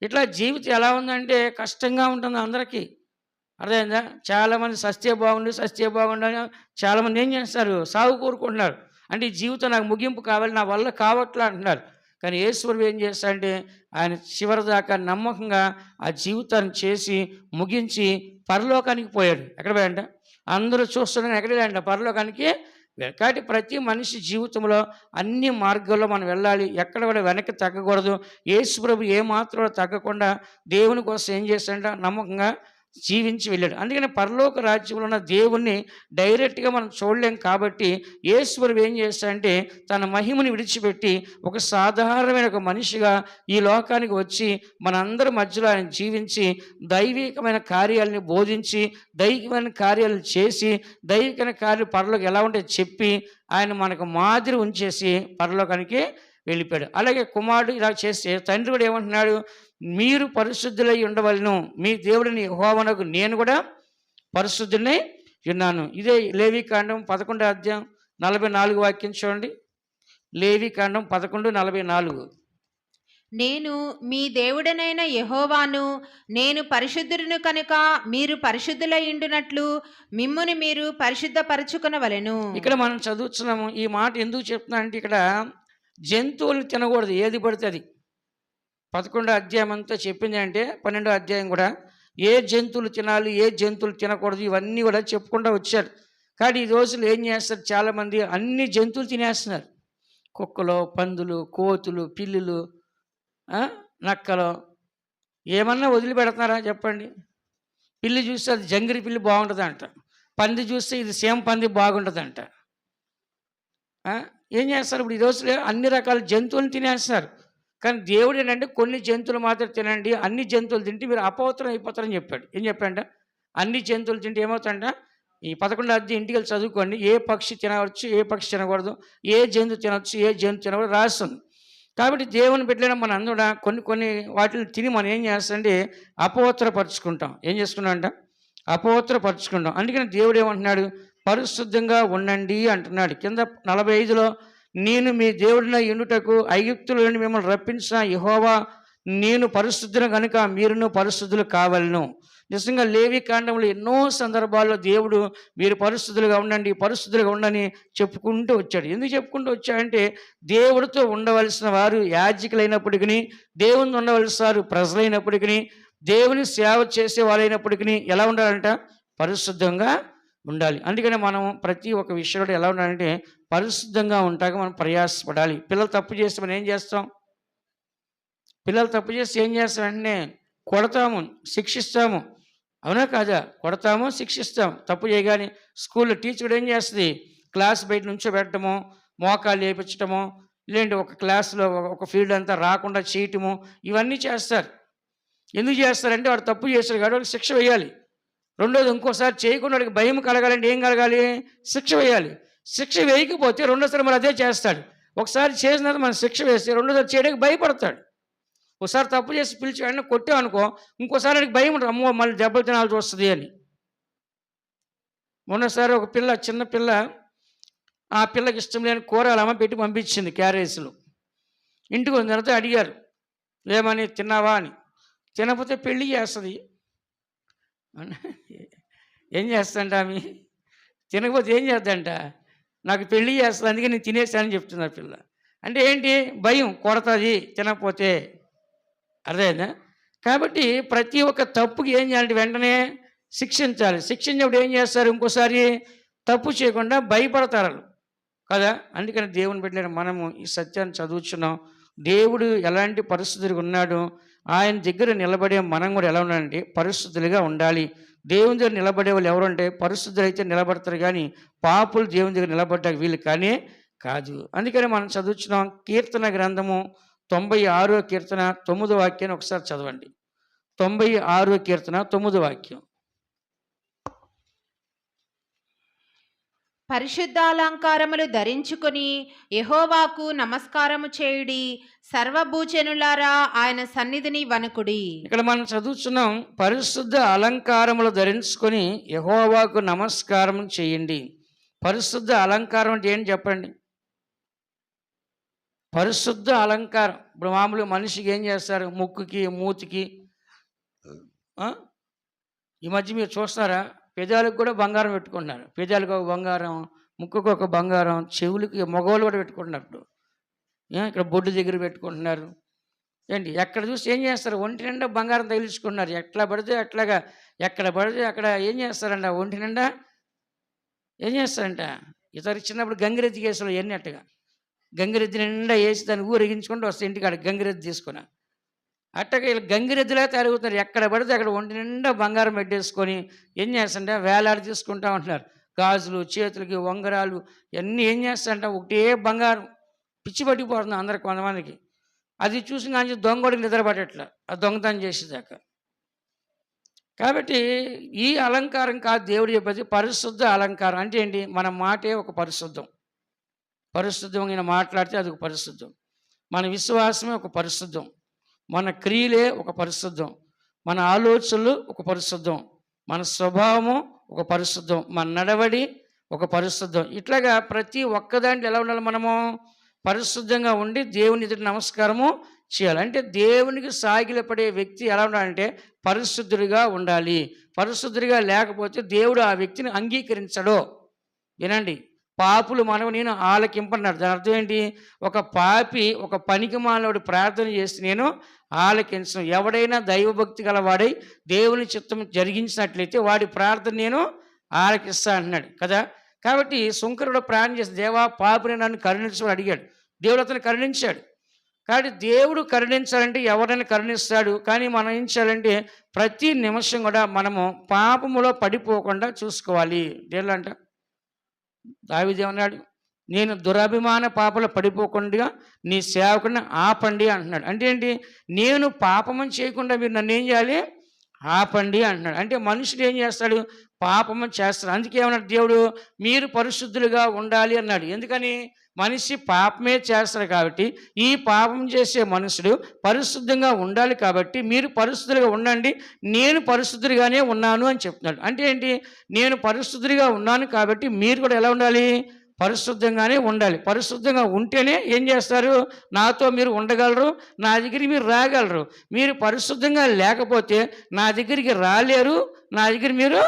A: ఇట్లా జీవితం ఎలా ఉందంటే కష్టంగా ఉంటుంది అందరికీ. అర్థమైందా? చాలామంది సస్తే బాగుండు అని చాలామంది ఏం చేస్తారు, సాగు కోరుకుంటున్నారు. అంటే ఈ జీవితం నాకు ముగింపు కావాలి, నా వల్ల కావట్లా అంటున్నారు. కానీ యేసు ఏం చేస్తాడంటే ఆయన చివరి దాకా నమ్మకంగా ఆ జీవితాన్ని చేసి ముగించి పరలోకానికి పోయాడు. ఎక్కడ పోయాడంట? అందరూ చూస్తుండగా ఎక్కడ వెళ్ళాడంట? పరలోకానికి వెళ్ళాడు. కాబట్టి ప్రతి మనిషి జీవితంలో అన్ని మార్గాల్లో మనం వెళ్ళాలి, ఎక్కడ కూడా వెనక్కి తగ్గకూడదు. యేసు ప్రభు ఏమాత్రం తగ్గకుండా దేవుని కోసం ఏం చేస్తాడంట? నమ్మకంగా జీవించి వెళ్ళాడు. అందుకని పరలోక రాజ్యంలో ఉన్న దేవుణ్ణి డైరెక్ట్గా మనం చూడలేం. కాబట్టి యేసు ప్రభు ఏం చేస్తాడంటే తన మహిమని విడిచిపెట్టి ఒక సాధారణమైన ఒక మనిషిగా ఈ లోకానికి వచ్చి మనందరి మధ్యలో ఆయన జీవించి దైవికమైన కార్యాలని బోధించి దైవికమైన కార్యాలను చేసి దైవికమైన కార్యాలు పరలోకి ఎలా ఉంటే చెప్పి ఆయన మనకు మాదిరి ఉంచేసి పరలోకానికి వెళ్ళిపోయాడు. అలాగే కుమారుడు ఇలా చేస్తే తండ్రి కూడా ఏమంటున్నాడు? మీరు పరిశుద్ధులై ఉండవలను, మీ దేవుడిని యెహోవానగు నేను కూడా పరిశుద్ధుడినై ఉన్నాను. ఇదే లేవీకాండం 11వ అధ్యాయం 44 వాక్యం చూడండి. లేవీకాండం 11:44.
B: నేను మీ దేవుడనైన యెహోవాను, నేను పరిశుద్ధుడును కనుక మీరు పరిశుద్ధులై ఉండునట్లు మిమ్ముని మీరు పరిశుద్ధపరచుకొనవలెను.
A: ఇక్కడ మనం చదువుతున్నాము. ఈ మాట ఎందుకు చెప్తున్నా అంటే, ఇక్కడ జంతువులు తినకూడదు, ఏది పడితే అది. 11వ అధ్యాయం అంతా చెప్పింది అంటే 12వ అధ్యాయం కూడా ఏ జంతువులు తినాలి, ఏ జంతువులు తినకూడదు, ఇవన్నీ కూడా చెప్పుకుంటూ వచ్చారు. కానీ ఈ రోజులు ఏం చేస్తారు, చాలామంది అన్ని జంతువులు తినేస్తున్నారు. కుక్కలు, పందులు, కోతులు, పిల్లులు, నక్కలు ఏమన్నా వదిలిపెడుతున్నారా చెప్పండి? పిల్లి చూస్తే అది జంగిరి పిల్లి బాగుంటుందంట, పంది చూస్తే ఇది సేమ్ పంది బాగుంటుందంట. ఏం చేస్తారు ఇప్పుడు ఈ రోజులో? అన్ని రకాల జంతువులను తినేస్తున్నారు. కానీ దేవుడు ఏంటంటే కొన్ని జంతువులు మాత్రం తినండి, అన్ని జంతువులు తింటే మీరు అపవిత్రం అయిపోతారని చెప్పాడు. ఏం చెప్పాడంట? అన్ని జంతువులు తింటే ఏమవుతాడంట? ఈ 11వ అధ్యాయం ఇంటికి వెళ్ళి చదువుకోండి. ఏ పక్షి తినవచ్చు, ఏ పక్షి తినకూడదు, ఏ జంతువు తినవచ్చు, ఏ జంతువు తినకూడదు రాస్తుంది. కాబట్టి దేవుని బిడ్డలైన మన అందరూ కొన్ని వాటిని తిని మనం ఏం చేస్తామంటే అపవిత్రపరుచుకుంటాం. ఏం చేసుకున్నాం అంట? అపవిత్రపరుచుకుంటాం. అందుకని దేవుడు ఏమంటున్నాడు? పరిశుద్ధంగా ఉండండి అంటున్నాడు. కింద 45లో నేను మీ దేవుడినై ఉండుటకు ఐగుప్తుల నుండి మిమ్మల్ని రప్పించిన యెహోవా నేను పరిశుద్ధుని కనుక మీరును పరిశుద్ధులు కావాలను. నిజంగా లేవీకాండంలో ఎన్నో సందర్భాల్లో దేవుడు మీరు పరిశుద్ధులుగా ఉండని చెప్పుకుంటూ వచ్చాడు. ఎందుకు చెప్పుకుంటూ వచ్చాడంటే దేవుడితో ఉండవలసిన వారు యాజకులైనప్పటికీ, దేవుని ఉండవలసిన వారు ప్రజలైనప్పటికీ, దేవుని సేవ చేసే వాళ్ళైనప్పటికీ ఎలా ఉండాలంట? పరిశుద్ధంగా ఉండాలి. అందుకని మనం ప్రతి ఒక్క విషయంలో ఎలా ఉండాలంటే పరిశుద్ధంగా ఉంటాక మనం ప్రయాసపడాలి. పిల్లలు తప్పు చేస్తే మనం ఏం చేస్తాం? పిల్లలు తప్పు చేస్తే ఏం చేస్తాం? వెంటనే కొడతాము, శిక్షిస్తాము. అవునా కాదా? కొడతాము, శిక్షిస్తాం. తప్పు చేయగానే స్కూల్లో టీచర్ ఏం చేస్తుంది? క్లాస్ బయట నుంచోబెట్టడము, మోకాలు వేయించడము, లేదంటే ఒక క్లాస్లో ఒక ఫీల్డ్ అంతా రాకుండా చేయటము, ఇవన్నీ చేస్తారు. ఎందుకు చేస్తారంటే వాడు తప్పు చేశాడు కాబట్టి వాడికి శిక్ష వేయాలి. రెండోది ఇంకోసారి చేయకుండా వాడికి భయం కలగాలంటే ఏం కలగాలి? శిక్ష వేయాలి. శిక్ష వేయకపోతే రెండోసారి మరి అదే చేస్తాడు. ఒకసారి చేసిన తర్వాత మనం శిక్ష వేస్తే రెండోసారి చేయడానికి భయపడతాడు. ఒకసారి తప్పు చేసి పిలిచి వెంటనే కొట్టామనుకో, ఇంకోసారి వాడికి భయం ఉంటుంది, అమ్మో మళ్ళీ దెబ్బలు తినాల్సి వస్తుంది అని. మొన్నసారి ఒక పిల్ల, చిన్న పిల్ల, ఆ పిల్లకి ఇష్టం లేని కూరలు అమ్మ పెట్టి పంపించింది క్యారేజ్లో. ఇంటికి వచ్చిన తర్వాత అడిగారు, ఏమని, తిన్నావా అని. తినకపోతే పెళ్లి చేస్తుంది. ఏం చేస్తాంట ఆమె? తినకపోతే ఏం చేద్దంట? నాకు పెళ్లి చేస్తుంది, అందుకే నేను తినేసానని చెప్తుంది ఆ పిల్ల. అంటే ఏంటి? భయం, కొడతది తినకపోతే. అర్థమైందా? కాబట్టి ప్రతి ఒక్క తప్పుకి ఏం చేయాలంటే వెంటనే శిక్షించాలి. శిక్షించినప్పుడు ఏం చేస్తారు? ఇంకోసారి తప్పు చేయకుండా భయపడతారు వాళ్ళు కదా. అందుకని దేవుని బిడ్డలైన మనము ఈ సత్యాన్ని చదువుతున్నాం. దేవుడు ఎలాంటి పరిస్థితులు ఉన్నాడు, ఆయన దగ్గర నిలబడే మనం కూడా ఎలా ఉండాలంటే పరిస్థితులుగా ఉండాలి. దేవుని దగ్గర నిలబడే వాళ్ళు ఎవరంటే పరిస్థితులు అయితే నిలబడతారు, కానీ పాపులు దేవుని దగ్గర నిలబడ్డానికి వీళ్ళు కానీ కాదు. అందుకని మనం చదువుతున్నాం కీర్తన గ్రంథము 96వ కీర్తన 9వ వాక్యాన్ని ఒకసారి చదవండి. 96వ కీర్తన 9వ వాక్యం.
B: పరిశుద్ధాలంకారములు ధరించుకొని యెహోవాకు నమస్కారము చేయుడి, సర్వభూజనులారా ఆయన సన్నిధిని వణకుడి.
A: ఇక్కడ మనం చదువుతున్నాం పరిశుద్ధ అలంకారములు ధరించుకొని యెహోవాకు నమస్కారం చేయండి. పరిశుద్ధ అలంకారం అంటే ఏంటి చెప్పండి? పరిశుద్ధ అలంకారం ఇప్పుడు మామూలుగా మనిషికి ఏం చేస్తారు? ముక్కుకి, మూతికి. ఈ మధ్య మీరు చూస్తారా, పెదాలకు కూడా బంగారం పెట్టుకుంటున్నారు. పెదాలకు ఒక బంగారం, ముక్కుకు ఒక బంగారం, చెవులకి మగవాళ్ళు కూడా పెట్టుకుంటున్నారు. ఇప్పుడు ఇక్కడ బొడ్డు దగ్గర పెట్టుకుంటున్నారు. ఏంటి ఎక్కడ చూసి ఏం చేస్తారు? ఒంటి నిండా బంగారం తగిలించుకుంటున్నారు. ఎట్లా పడితే అట్లాగా, ఎక్కడ పడితే అక్కడ ఏం చేస్తారంట? ఒంటి నిండా ఏం చేస్తారంట? ఇతరు చిన్నప్పుడు గంగిరెద్ది కేసులు ఎన్నట్టుగా గంగిరెద్ది నిండా వేసి దాన్ని ఊరేగించుకుంటూ వస్తే ఇంటికాడ గంగిరెద్ది తీసుకున్నా అట్టగా వీళ్ళు గంగిరెద్దులా తయారవుతున్నారు. ఎక్కడ పడితే అక్కడ ఒంటి నిండా బంగారం పెట్టేసుకొని ఏం చేస్తారంటే వేలాడి తీసుకుంటా ఉంటున్నారు. గాజులు, చేతులకి ఉంగరాలు ఇవన్నీ ఏం చేస్తారంటే ఒకటే బంగారం. పిచ్చి పట్టిపోతుంది అందరికి, కొంతమందికి. అది చూసి కానీ దొంగడికి నిద్రపడేట్లా ఆ దొంగతనం చేసేదాకా. కాబట్టి ఈ అలంకారం కాదు దేవుడు చెప్పేది, పరిశుద్ధ అలంకారం. అంటే ఏంటి? మన మాటే ఒక పరిశుద్ధం. పరిశుద్ధమైన మాట్లాడితే అది ఒక పరిశుద్ధం. మన విశ్వాసమే ఒక పరిశుద్ధం. మన క్రియలే ఒక పరిశుద్ధం. మన ఆలోచనలు ఒక పరిశుద్ధం. మన స్వభావము ఒక పరిశుద్ధం. మన నడవడి ఒక పరిశుద్ధం. ఇట్లాగా ప్రతి ఒక్కదాంట్లో ఎలా ఉండాలి? మనము పరిశుద్ధంగా ఉండి దేవుని ఎదుట నమస్కారము చేయాలి. అంటే దేవునికి సాగిలపడే వ్యక్తి ఎలా ఉండాలంటే పరిశుద్ధుడిగా ఉండాలి. పరిశుద్ధుడిగా లేకపోతే దేవుడు ఆ వ్యక్తిని అంగీకరించడు. వినండి, పాపులు మనవు నేను ఆలకింపన్నాడు. దాని అర్థం ఏంటి? ఒక పాపి, ఒక పనికిమాలినోడు ప్రార్థన చేసి నేను ఆలకించను. ఎవడైనా దైవభక్తి గలవాడై దేవుని చిత్తం జరిగించినట్లయితే వాడి ప్రార్థన నేను ఆలకిస్తా అంటున్నాడు కదా. కాబట్టి సుంకరుడు ప్రార్థన చేసి దేవా పాపిని నన్ను కరుణించమని అడిగాడు. దేవుడు అతను కరుణించాడు. కాబట్టి దేవుడు కరుణించాలంటే ఎవరైనా కరుణిస్తాడు. కానీ మనం ఏం చేయాలంటే ప్రతి నిమిషం కూడా మనము పాపములో పడిపోకుండా చూసుకోవాలి. దేవుళ్ళంట దావీదు ఏమన్నాడు? నేను దురభిమాన పాపలో పడిపోకుండా నీ సేవకుని ఆపండి అంటున్నాడు. అంటే ఏంటి? నేను పాపము చేయకుండా మీరు నన్ను ఏం చేయాలి? ఆపండి అంటున్నాడు. అంటే మనుషుడు ఏం చేస్తాడు? పాపము చేస్తాడు. అందుకే ఏమన్నాడు దేవుడు? మీరు పరిశుద్ధులుగా ఉండాలి అన్నాడు. ఎందుకని? మనిషి పాపమే చేస్తాడు కాబట్టి ఈ పాపం చేసే మనుషుడు పరిశుద్ధంగా ఉండాలి. కాబట్టి మీరు పరిశుద్ధులుగా ఉండండి, నేను పరిశుద్ధుడిగానే ఉన్నాను అని చెప్తున్నాడు. అంటే ఏంటి? నేను పరిశుద్ధుడిగా ఉన్నాను కాబట్టి మీరు కూడా ఎలా ఉండాలి? పరిశుద్ధంగానే ఉండాలి. పరిశుద్ధంగా ఉంటేనే ఏం చేస్తారు? నాతో మీరు ఉండగలరు, నా దగ్గరికి మీరు రాగలరు. మీరు పరిశుద్ధంగా లేకపోతే నా దగ్గరికి రాలేరు, నా దగ్గర మీరు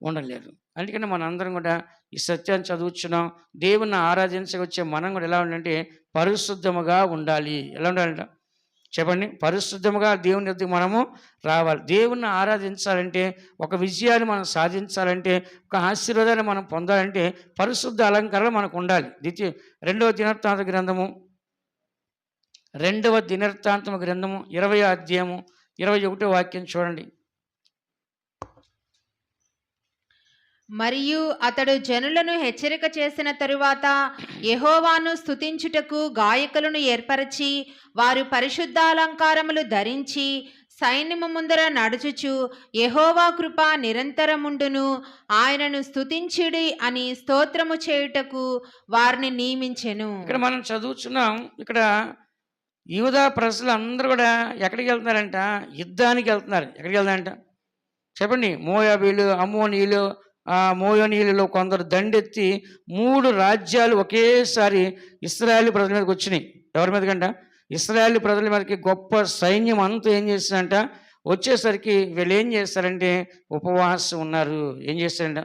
A: ఉండలేరు. అందుకని మనందరం కూడా ఈ సత్యాన్ని చదువుతున్నాం. దేవుణ్ణి ఆరాధించవచ్చే మనం కూడా ఎలా ఉండాలంటే పరిశుద్ధముగా ఉండాలి. ఎలా ఉండాలంట చెప్పండి? పరిశుద్ధముగా దేవుని యొద్దకు మనము రావాలి. దేవుణ్ణి ఆరాధించాలంటే, ఒక విజయాన్ని మనం సాధించాలంటే, ఒక ఆశీర్వాదాన్ని మనం పొందాలంటే పరిశుద్ధ అలంకారాలు మనకు ఉండాలి. రెండవ దినవృత్తాంత గ్రంథము 20వ అధ్యాయము 21వ వాక్యం చూడండి.
B: మరియు అతడు జనులను హెచ్చరిక చేసిన తరువాత యెహోవాను స్తుతించుటకు గాయకులను ఏర్పరచి వారు పరిశుద్ధాలంకారములు ధరించి సైన్యము ముందర నడుచుచు యెహోవా కృప నిరంతరముండును, ఆయనను స్తుతించుడి అని స్తోత్రము చేయుటకు వారిని నియమించెను.
A: ఇక్కడ మనం చదువుతున్నాం. ఇక్కడ యూదా ప్రజలు అందరూ కూడా ఎక్కడికి వెళ్తున్నారంట? యుద్ధానికి వెళ్తున్నారు. ఎక్కడికి వెళ్తారంట చెప్పండి? మోయాబీలు, అమ్మోనీయులు, మోయోనీయులలో కొందరు దండెత్తి 3 రాజ్యాలు ఒకేసారి ఇశ్రాయేలు ప్రజల మీదకి వచ్చినాయి. ఎవరి మీద కంట? ఇశ్రాయేలు ప్రజల మీదకి గొప్ప సైన్యం అంతా ఏం చేసిందంట? వచ్చేసరికి వీళ్ళు ఏం చేస్తారంటే ఉపవాసం ఉన్నారు. ఏం చేస్తారంట?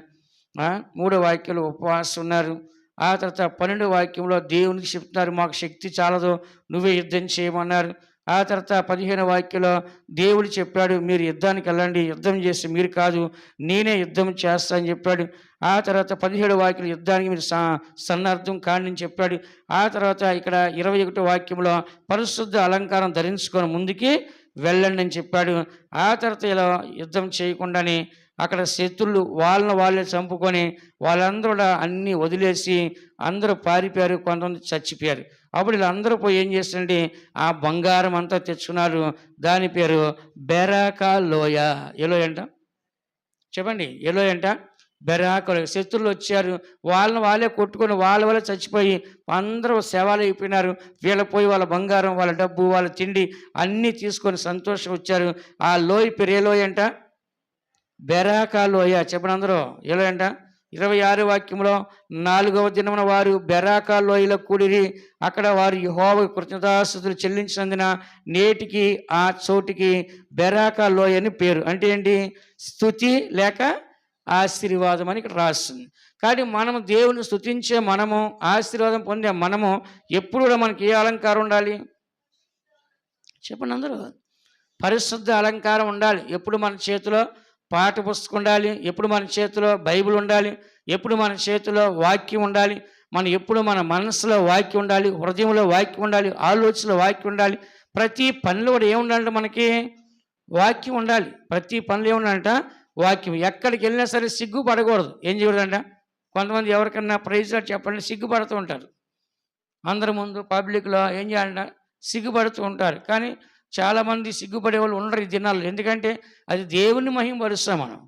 A: మూడో వాక్యంలో ఉపవాసం ఉన్నారు. ఆ తర్వాత 12వ వాక్యంలో దేవునికి చెప్తున్నారు, మాకు శక్తి చాలదు, నువ్వే యుద్ధం చేయమన్నారు. ఆ తర్వాత 15వ వాక్యంలో దేవుడు చెప్పాడు, మీరు యుద్ధానికి వెళ్ళండి, యుద్ధం చేసి మీరు కాదు నేనే యుద్ధం చేస్తా అని చెప్పాడు. ఆ తర్వాత 17వ వాక్యం యుద్ధానికి మీరు సన్నద్ధం కాండి అని చెప్పాడు. ఆ తర్వాత ఇక్కడ 21వ వాక్యంలో పరిశుద్ధ అలంకారం ధరించుకొని ముందుకి వెళ్ళండి అని చెప్పాడు. ఆ తర్వాత ఇలా యుద్ధం చేయకుండానే అక్కడ శత్రులు వాళ్ళని వాళ్ళే చంపుకొని వాళ్ళందరూ కూడా అన్నీ వదిలేసి అందరూ పారిపోయారు, కొంతమంది చచ్చిపోయారు. అప్పుడు వీళ్ళందరూ పోయి ఏం చేస్తారంటే ఆ బంగారం అంతా తెచ్చుకున్నారు. దాని పేరు బెరాకా లోయ. ఏ లోయ అంట? చెప్పండి, ఏ లోయ అంట? బెరాకా లోయ. శత్రులు వచ్చారు, వాళ్ళని వాళ్ళే కొట్టుకొని వాళ్ళ చచ్చిపోయి అందరూ శవాలు అయిపోయినారు. వీళ్ళ పోయి వాళ్ళ బంగారం, వాళ్ళ డబ్బు, వాళ్ళ తిండి అన్నీ తీసుకొని సంతోషం వచ్చారు. ఆ లోయ పేరు ఏ లోయ అంట? బెరాకా లోయ. చెప్పండి అందరూ, ఏ లోయ అంట? 26వ వాక్యంలో 4వ దినమున వారు బెరాకా లోయలో కూడిరి. అక్కడ వారు యెహోవాకు కృతజ్ఞతాస్తుతులు చెల్లించినందున నేటికి ఆ చోటికి బెరాకా లోయ అని పేరు. అంటే ఏంటి? స్తుతి లేక ఆశీర్వాదం అని ఇక్కడ రాస్తుంది. కానీ మనము దేవుని స్తుతించే మనము, ఆశీర్వాదం పొందే మనము ఎప్పుడు కూడా మనకి ఏ అలంకారం ఉండాలి? చెప్పండి అందరూ. పరిశుద్ధ అలంకారం ఉండాలి. ఎప్పుడు మన చేతిలో పాఠ పుస్తకం ఉండాలి, ఎప్పుడు మన చేతిలో బైబిల్ ఉండాలి, ఎప్పుడు మన చేతిలో వాక్యం ఉండాలి, ఎప్పుడు మన మనసులో వాక్యం ఉండాలి, హృదయంలో వాక్యం ఉండాలి, ఆలోచనలో వాక్యం ఉండాలి. ప్రతి పనిలో కూడా ఏముండాలంటే మనకి వాక్యం ఉండాలి. ప్రతి పనిలో ఏముండాలంట? వాక్యం. ఎక్కడికి వెళ్ళినా సరే సిగ్గుపడకూడదు. ఏం చేయకూడదంట? కొంతమంది ఎవరికన్నా ప్రైజ్ చెప్పాలంటే సిగ్గుపడుతూ ఉంటారు. అందరి ముందు పబ్లిక్లో ఏం చేయాలంట? సిగ్గుపడుతూ ఉంటారు. కానీ చాలామంది సిగ్గుపడే వాళ్ళు ఉండరు ఈ దినాల్లో. ఎందుకంటే అది దేవుని మహిమపరుస్తాం మనం.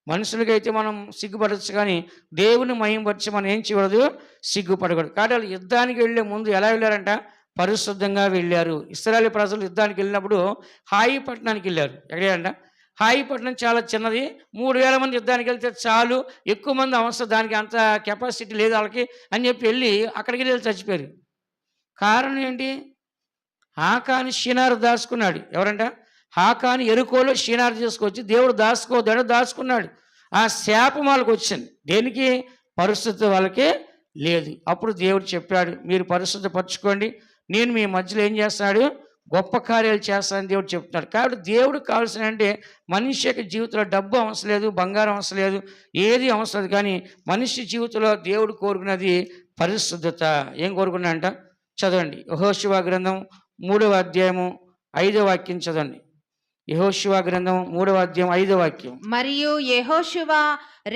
A: మనుషులకైతే మనం సిగ్గుపడవచ్చు, కానీ దేవుని మహిమపరిచి మనం ఏం చేయకూడదు? సిగ్గుపడకూడదు. కాబట్టి వాళ్ళు యుద్ధానికి వెళ్ళే ముందు ఎలా వెళ్ళారంట? పరిశుద్ధంగా వెళ్ళారు. ఇశ్రాయేలు ప్రజలు యుద్ధానికి వెళ్ళినప్పుడు హాయి పట్టణానికి వెళ్ళారు. ఎక్కడంట? హాయి పట్టణం చాలా చిన్నది. 3000 మంది యుద్ధానికి వెళ్తే చాలు, ఎక్కువ మంది అవసరం, దానికి అంత కెపాసిటీ లేదు వాళ్ళకి అని చెప్పి వెళ్ళి అక్కడికి వెళ్ళి చచ్చిపోయారు. కారణం ఏంటి? హాకాని షీనారు దాచుకున్నాడు. ఎవరంట? హాకాని ఎరుకోలో షీనారు చేసుకొచ్చి దేవుడు దాచుకున్నాడు. ఆ శాపం వాళ్ళకి వచ్చింది. దేనికి? పరిశుద్ధత వాళ్ళకి లేదు. అప్పుడు దేవుడు చెప్పాడు, మీరు పరిశుద్ధపరచుకోండి, నేను మీ మధ్యలో ఏం చేస్తున్నాడు? గొప్ప కార్యాలు చేస్తానని దేవుడు చెప్తున్నాడు. కాబట్టి దేవుడు కావాల్సిన అంటే మనిషి యొక్క జీవితంలో డబ్బు అవసరం లేదు, బంగారం అవసరం లేదు, ఏది అవసరం లేదు. కానీ మనిషి జీవితంలో దేవుడు కోరుకున్నది పరిశుద్ధత. ఏం కోరుకున్నాడంట? చదవండి. యెహోషువ గ్రంథం 3వ అధ్యాయము 5వ వాక్యం చదవండి. యెహోషువ గ్రంథం 3వ అధ్యాయం 5వ వాక్యం.
B: మరియు యెహోషువ,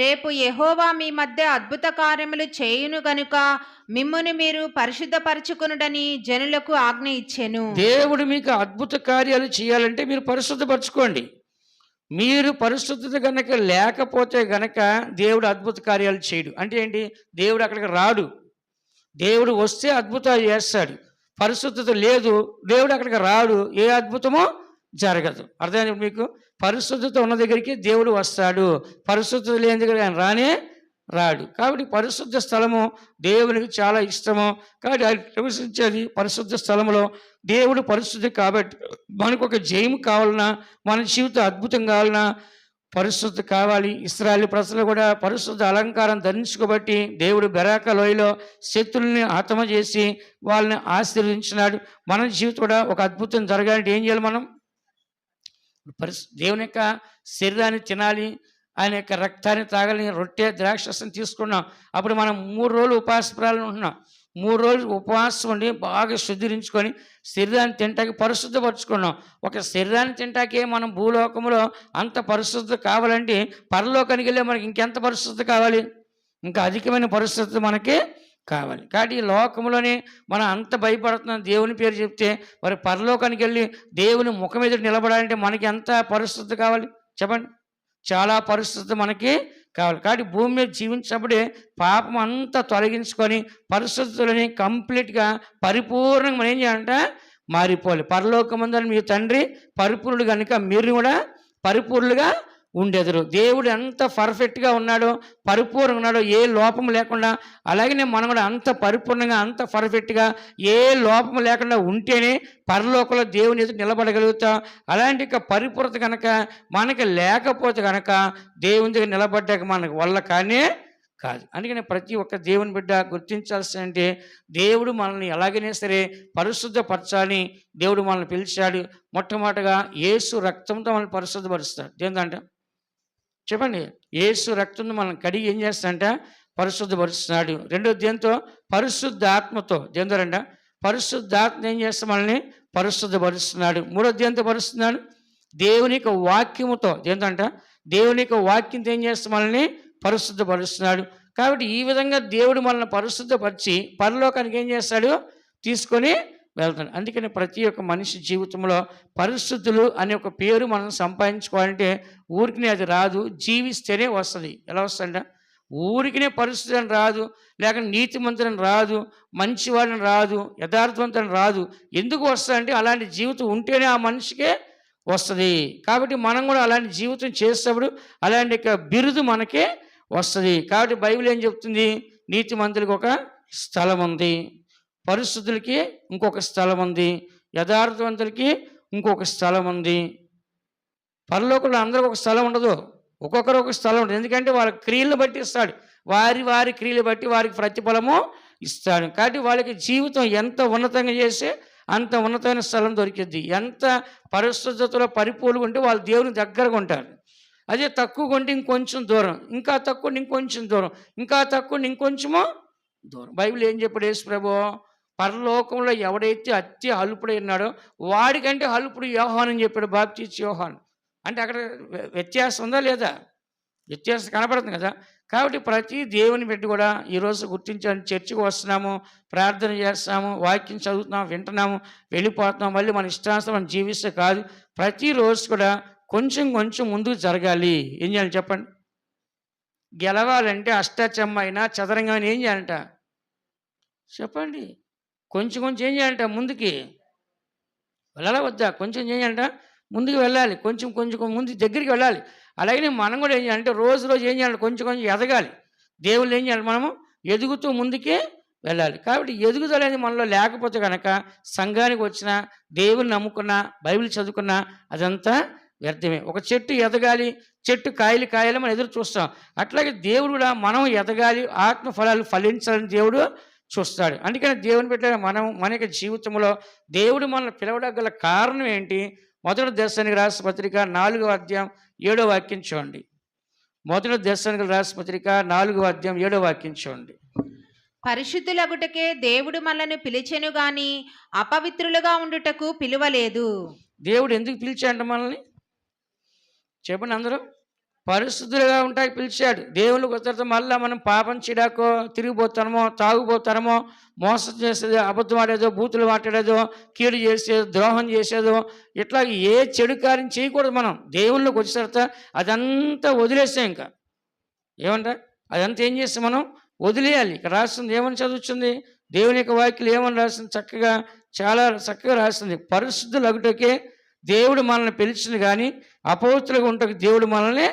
B: రేపు యెహోవా మీ మధ్య అద్భుత కార్యములు చేయును గనుక మిమ్మును మీరు పరిశుద్ధపరచుకొనుడని జనులకు ఆజ్ఞ ఇచ్చెను.
A: దేవుడు మీకు అద్భుత కార్యాలు చేయాలంటే మీరు పరిశుద్ధపరచుకోండి. మీరు పరిశుద్ధత గనక లేకపోతే గనక దేవుడు అద్భుత కార్యాలు చేయడు. అంటే ఏంటి? దేవుడు అక్కడికి రాడు. దేవుడు వస్తే అద్భుతాలు చేస్తాడు. పరిశుద్ధత లేదు, దేవుడు అక్కడికి రాడు, ఏ అద్భుతమో జరగదు. అర్థమైంది మీకు? పరిశుద్ధత ఉన్న దగ్గరికి దేవుడు వస్తాడు, పరిశుద్ధత లేని దగ్గర ఆయన రాడు. కాబట్టి పరిశుద్ధ స్థలము దేవునికి చాలా ఇష్టము. కాబట్టి ఆయన ప్రవేశించేది పరిశుద్ధ స్థలంలో. దేవుడు పరిశుద్ధి. కాబట్టి మనకు ఒక జయము కావాలన్నా, మన జీవితం అద్భుతం కావాలన్నా పరిశుద్ధ కావాలి. ఇశ్రాయేలు ప్రజలు కూడా పరిశుద్ధ అలంకారం ధరించుకోబట్టి దేవుడు బెరాకా లోయలో శత్రుల్ని హతమ చేసి వాళ్ళని ఆశీర్వదించినాడు. మన జీవితం కూడా ఒక అద్భుతం జరగాలంటే ఏం చేయాలి? మనం దేవుని యొక్క శరీరాన్ని తినాలి, ఆయన యొక్క రక్తాన్ని తాగాలి, రొట్టె ద్రాక్షరసం తీసుకున్నాం. అప్పుడు మనం 3 రోజులు ఉపవాసప్రాలను ఉంటున్నాం. 3 రోజులు ఉపవాసం ఉండి బాగా శుద్ధీకరించుకొని శరీరాన్ని తింటాకి పరిశుద్ధపరచుకున్నాం. ఒక శరీరాన్ని తింటాకే మనం భూలోకంలో అంత పరిశుద్ధత కావాలంటే పరలోకానికి వెళ్ళే మనకి ఇంకెంత పరిశుద్ధత కావాలి? ఇంకా అధికమైన పరిశుద్ధత మనకి కావాలి. కాబట్టి ఈ లోకంలోనే మనం అంత భయపడుతున్నాం దేవుని పేరు చెప్తే, మరి పరలోకానికి వెళ్ళి దేవుని ముఖం ఎదురు నిలబడాలంటే మనకి ఎంత పరిశుద్ధత కావాలి? చెప్పండి. చాలా పరిశుద్ధత మనకి కావాలి. కాబట్టి భూమి మీద జీవించినప్పుడే పాపం అంతా తొలగించుకొని పరిశుద్ధులని కంప్లీట్గా పరిపూర్ణంగా మనం ఏం చేయాలంటే మారిపోవాలి. పరలోకమందున మీ తండ్రి పరిపూర్ణుడు కనుక మీరు కూడా పరిపూర్ణులుగా ఉండెదరు. దేవుడు ఎంత పర్ఫెక్ట్గా ఉన్నాడో, పరిపూర్ణంగా ఉన్నాడో, ఏ లోపం లేకుండా, అలాగనే మనం కూడా అంత పరిపూర్ణంగా, అంత పర్ఫెక్ట్గా, ఏ లోపం లేకుండా ఉంటేనే పరలోకంలో దేవుని ఎదుట నిలబడగలుగుతాం. అలాంటి పరిపూర్ణత కనుక మనకి లేకపోతే కనుక దేవుని దగ్గర నిలబడ్డాక మనకు వల్ల కానే కాదు. అందుకని ప్రతి ఒక్క దేవుని బిడ్డ గుర్తించాల్సిందంటే, దేవుడు మనల్ని ఎలాగైనా సరే పరిశుద్ధపరచాలని దేవుడు మనల్ని పిలిచాడు. మొట్టమొదటిగా యేసు రక్తంతో మనల్ని పరిశుద్ధపరుస్తాడు. ఏంటంటే చెప్పండి, యేసు రక్తంతో మనం కడిగి ఏం చేస్తాడంట? పరిశుద్ధపరుస్తున్నాడు. రెండో దేంతో? పరిశుద్ధ ఆత్మతో. దేంతోనంట? పరిశుద్ధాత్మ ఏం చేస్తా మనల్ని పరిశుద్ధపరుస్తున్నాడు. మూడో దేంతో పరుస్తున్నాడు? దేవుని యొక్క వాక్యముతో. దేంతంట? దేవుని యొక్క వాక్యంతో ఏం చేస్తా మనల్ని పరిశుద్ధపరుస్తున్నాడు. కాబట్టి ఈ విధంగా దేవుడు మనల్ని పరిశుద్ధపరిచి పరలోకానికి ఏం చేస్తాడు? తీసుకొని వెళ్తాడు. అందుకని ప్రతి ఒక్క మనిషి జీవితంలో పరిశుద్ధులు అనే ఒక పేరు మనం సంపాదించుకోవాలంటే ఊరికినే అది రాదు, జీవిస్తేనే వస్తుంది. ఎలా వస్తుందంట? ఊరికినే పరిశుద్ధులని రాదు, లేక నీతిమంతులని రాదు, మంచివాడిని రాదు, యథార్థవంతులని రాదు. ఎందుకు వస్తుందంటే అలాంటి జీవితం ఉంటేనే ఆ మనిషికే వస్తుంది. కాబట్టి మనం కూడా అలాంటి జీవితం చేసేటప్పుడు అలాంటి బిరుదు మనకే వస్తుంది. కాబట్టి బైబిల్ ఏం చెప్తుంది? నీతిమంతులకు ఒక స్థలం ఉంది, పరిశుద్ధులకి ఇంకొక స్థలం ఉంది, యథార్థవంతులకి ఇంకొక స్థలం ఉంది. పరలోకంలో అందరికి ఒక స్థలం ఉండదు, ఒక్కొక్కరు ఒక స్థలం ఉంటుంది. ఎందుకంటే వాళ్ళ క్రియలను బట్టి ఇస్తాడు, వారి క్రియలు బట్టి వారికి ప్రతిఫలము ఇస్తాడు. కాబట్టి వాళ్ళకి జీవితం ఎంత ఉన్నతంగా చేస్తే అంత ఉన్నతమైన స్థలం దొరికిద్ది. ఎంత పరిశుద్ధతలో పరిపూర్ణంగా ఉంటే వాళ్ళు దేవుని దగ్గరగా ఉంటారు. అదే తక్కువగా ఉంటే ఇంకొంచెం దూరం, ఇంకా తక్కువ ఇంకొంచెం దూరం, ఇంకా తక్కువ ఇంకొంచెము దూరం. బైబిల్ ఏం చెప్పాడు యేసు ప్రభువు? పరలోకంలో ఎవడైతే అతి అల్పుడై ఉన్నాడో వాడికంటే అల్పుడు యోహాను అని చెప్పాడు, బాప్తీసు యోహాను. అంటే అక్కడ వ్యత్యాసం ఉందా లేదా? వ్యత్యాసం కనపడుతుంది కదా. కాబట్టి ప్రతి దేవుని బిడ్డ కూడా ఈరోజు గుర్తించాలని చర్చికి వస్తున్నాము, ప్రార్థన చేస్తాము, వాక్యం చదువుతున్నాము, వింటున్నాము, వెళ్ళిపోతున్నాము, మళ్ళీ మన ఇష్టానుసారం మనం జీవిస్తే కాదు. ప్రతిరోజు కూడా కొంచెం కొంచెం ముందుకు జరగాలి. ఏం చేయాలి చెప్పండి? గెలవాలంటే అష్టాచెమ్మ అయినా చదరంగం అయినా ఏం చేయాలంట చెప్పండి? కొంచెం కొంచెం ఏం చేయాలంట? ముందుకి వెళ్ళాలా వద్దా? కొంచెం చేయాలంట, ముందుకు వెళ్ళాలి, కొంచెం కొంచెం ముందు దగ్గరికి వెళ్ళాలి. అలాగే మనం కూడా ఏం చేయాలంటే రోజు ఏం చేయాలి? కొంచెం కొంచెం ఎదగాలి. దేవుళ్ళు ఏం చేయాలి? మనము ఎదుగుతూ ముందుకే వెళ్ళాలి. కాబట్టి ఎదుగుదల అనేది మనలో లేకపోతే కనుక సంఘానికి వచ్చినా, దేవుని నమ్ముకున్నా, బైబిల్ చదువుకున్నా అదంతా వ్యర్థమే. ఒక చెట్టు ఎదగాలి, చెట్టు కాయలు కాయాలి మనం ఎదురు చూస్తాం. అట్లాగే దేవుడు కూడా మనం ఎదగాలి, ఆత్మ ఫలాలు ఫలించాలని దేవుడు చూస్తాడు. అందుకని దేవుని బిడ్డ మన యొక్క జీవితంలో దేవుడు మనల్ని పిలవడం గల కారణం ఏంటి? మొదటి దశలోనికి రాసిన పత్రిక 4వ అధ్యాయం 7వ వాక్యం చూడండి. మొదటి దశలోనికి రాసిన పత్రిక 4వ అధ్యాయం 7వ వాక్యం చూడండి.
B: పరిశుద్ధులగుటకే దేవుడు మనల్ని పిలిచెను గాని అపవిత్రులుగా ఉండుటకు పిలువలేదు.
A: దేవుడు ఎందుకు పిలిచాడు మనల్ని? చెప్పండి అందరూ. పరిశుద్ధులుగా ఉంటాకి పిలిచాడు. దేవునికి వస్తే మళ్ళీ మనం పాపం చిడాకో, తిరిగిపోతానమో, తాగుపోతానమో, మోసం చేసేదో, అబద్ధం ఆడేదో, బూతులు మాట్లాడేదో, కీడు చేసేదో, ద్రోహం చేసేదో, ఇట్లా ఏ చెడు కార్యం చేయకూడదు. మనం దేవుళ్ళకి వచ్చేసరిత అదంతా వదిలేస్తాం. ఇంకా ఏమంట అదంతా ఏం చేస్తాం? మనం వదిలేయాలి. ఇక్కడ రాస్తుంది ఏమని చదువుతుంది? దేవుని యొక్క వాక్యలు ఏమని రాస్తుంది? చక్కగా, చాలా చక్కగా రాస్తుంది. పరిశుద్ధులు అగుటకే దేవుడు మనల్ని పిలిచింది కానీ అపవిత్రులుగా ఉంటకు దేవుడు మనల్ని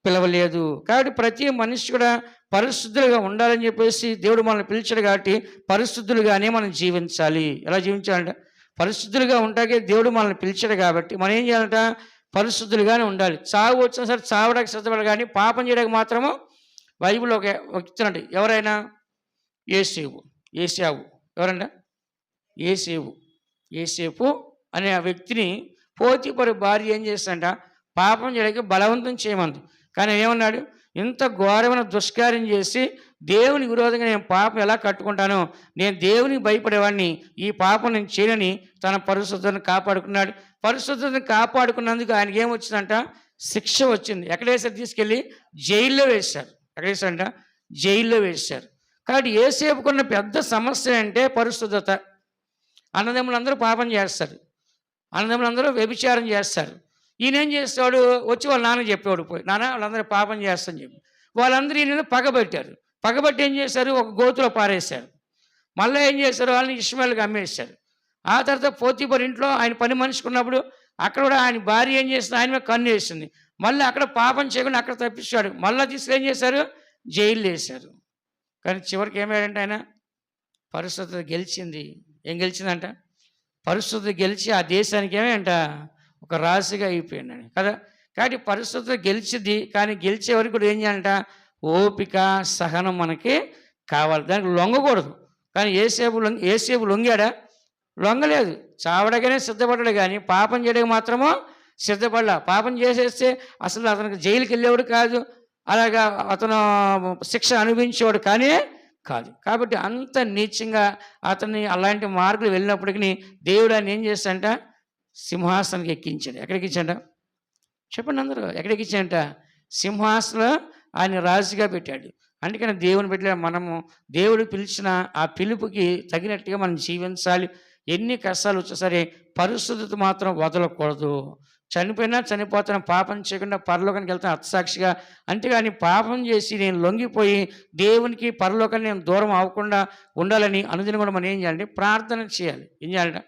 A: పిలవలేదు. కాబట్టి ప్రతి మనిషి కూడా పరిశుద్ధులుగా ఉండాలని చెప్పేసి దేవుడు మనల్ని పిలిచాడు. కాబట్టి పరిశుద్ధులుగానే మనం జీవించాలి. ఎలా జీవించాలంట? పరిశుద్ధులుగా ఉంటాకే దేవుడు మనల్ని పిలిచాడు. కాబట్టి మనం ఏం చేయాలంట? పరిశుద్ధులుగానే ఉండాలి. చావు వచ్చినా సరే చావడానికి సిద్ధపడాలి, కానీ పాపం చేయడానికి మాత్రము బైబిల్ ఒక వ్యక్తి ఎవరైనా ఏసావు ఎవరంట? ఏసేపు అనే ఆ వ్యక్తిని పోతీఫరు భార్య ఏం చేస్తాడంట? పాపం చేయడానికి బలవంతం చేయమంది. కానీ ఏమన్నాడు? ఇంత ఘోరమైన దుష్కార్యం చేసి దేవుని విరోధంగా నేను పాపం ఎలా కట్టుకుంటానో, నేను దేవునికి భయపడేవాడిని, ఈ పాపం నేను చేయనని తన పరిశుద్ధతను కాపాడుకున్నాడు. పరిశుద్ధతను కాపాడుకున్నందుకు ఆయనకి ఏమొచ్చిందంట? శిక్ష వచ్చింది. ఎక్కడ వేశారు? తీసుకెళ్ళి జైల్లో వేశారు. ఎక్కడ వేశారంట? జైల్లో వేశారు. కాబట్టి ఏసేపుకున్న పెద్ద సమస్య అంటే పరిశుద్ధత. అన్నదమ్ములందరూ పాపం చేస్తారు, అన్నదమ్ములందరూ వ్యభిచారం చేస్తారు. ఈయన ఏం చేస్తాడు? వచ్చి వాళ్ళ నాన్న చెప్పేవాడు, పోయి నాన్న వాళ్ళందరూ పాపం చేస్తారని చెప్పి వాళ్ళందరూ ఈయన పగబట్టారు. పగబట్టి ఏం చేశారు? ఒక గోతులో పారేశారు. మళ్ళీ ఏం చేశారు? వాళ్ళని ఇష్మాయిల్కి అమ్మేశారు. ఆ తర్వాత పోతీఫరు ఇంట్లో ఆయన పని మనిషికి ఉన్నప్పుడు అక్కడ కూడా ఆయన భార్య ఏం చేసింది? ఆయన మీద కన్ను వేసింది. మళ్ళీ అక్కడ పాపం చేయకుండా అక్కడ తప్పించాడు. మళ్ళీ తీసుకుని ఏం చేశారు? జైల్లో వేశారు. కానీ చివరికి ఏమయ్యాడంటే ఆయన పరిశుద్ధత గెలిచింది. ఏం గెలిచిందంట? పరిశుద్ధత గెలిచి ఆ దేశానికి ఏమంట ఒక రాజుగా అయిపోయాడు కదా. కాబట్టి పరిశుద్ధత గెలిచింది. కానీ గెలిచే వరకు కూడా ఏం చేయాలంట? ఓపిక, సహనం మనకి కావాలి. దానికి లొంగకూడదు. కానీ ఏసేపు లొంగాడా? లొంగలేదు. చావడగానే సిద్ధపడ్డాడు, కానీ పాపం చేయడానికి మాత్రమో సిద్ధపడలా. పాపం చేసేస్తే అసలు అతనికి జైలుకి వెళ్ళేవాడు కాదు, అలాగా అతను శిక్ష అనుభవించేవాడు కానీ కాదు. కాబట్టి అంత నీచంగా అతన్ని అలాంటి మార్గులు వెళ్ళినప్పటికీ దేవుడు ఆయన ఏం చేస్తాడంట? సింహాసనానికి ఎక్కించాడు. ఎక్కడికి ఇచ్చాడ? చెప్పండి అందరూ. ఎక్కడికి ఇచ్చాడంట? సింహాసనం ఆయన రాజుగా పెట్టాడు. అందుకని దేవుని బిడ్డలు మనము దేవుడు పిలిచిన ఆ పిలుపుకి తగినట్టుగా మనం జీవించాలి. ఎన్ని కష్టాలు వచ్చా సరే పరిశుద్ధత మాత్రం వదలకూడదు. చనిపోయినా చనిపోతున్న పాపం చేయకుండా పరలోకానికి వెళ్తాను హతసాక్షిగా. అంతేగాని పాపం చేసి నేను లొంగిపోయి దేవునికి పరలోకాన్ని నేను దూరం అవ్వకుండా ఉండాలని అనుదినం కూడా మనం ఏం చేయాలంటే ప్రార్థన చేయాలి. ఏం చేయాలంట?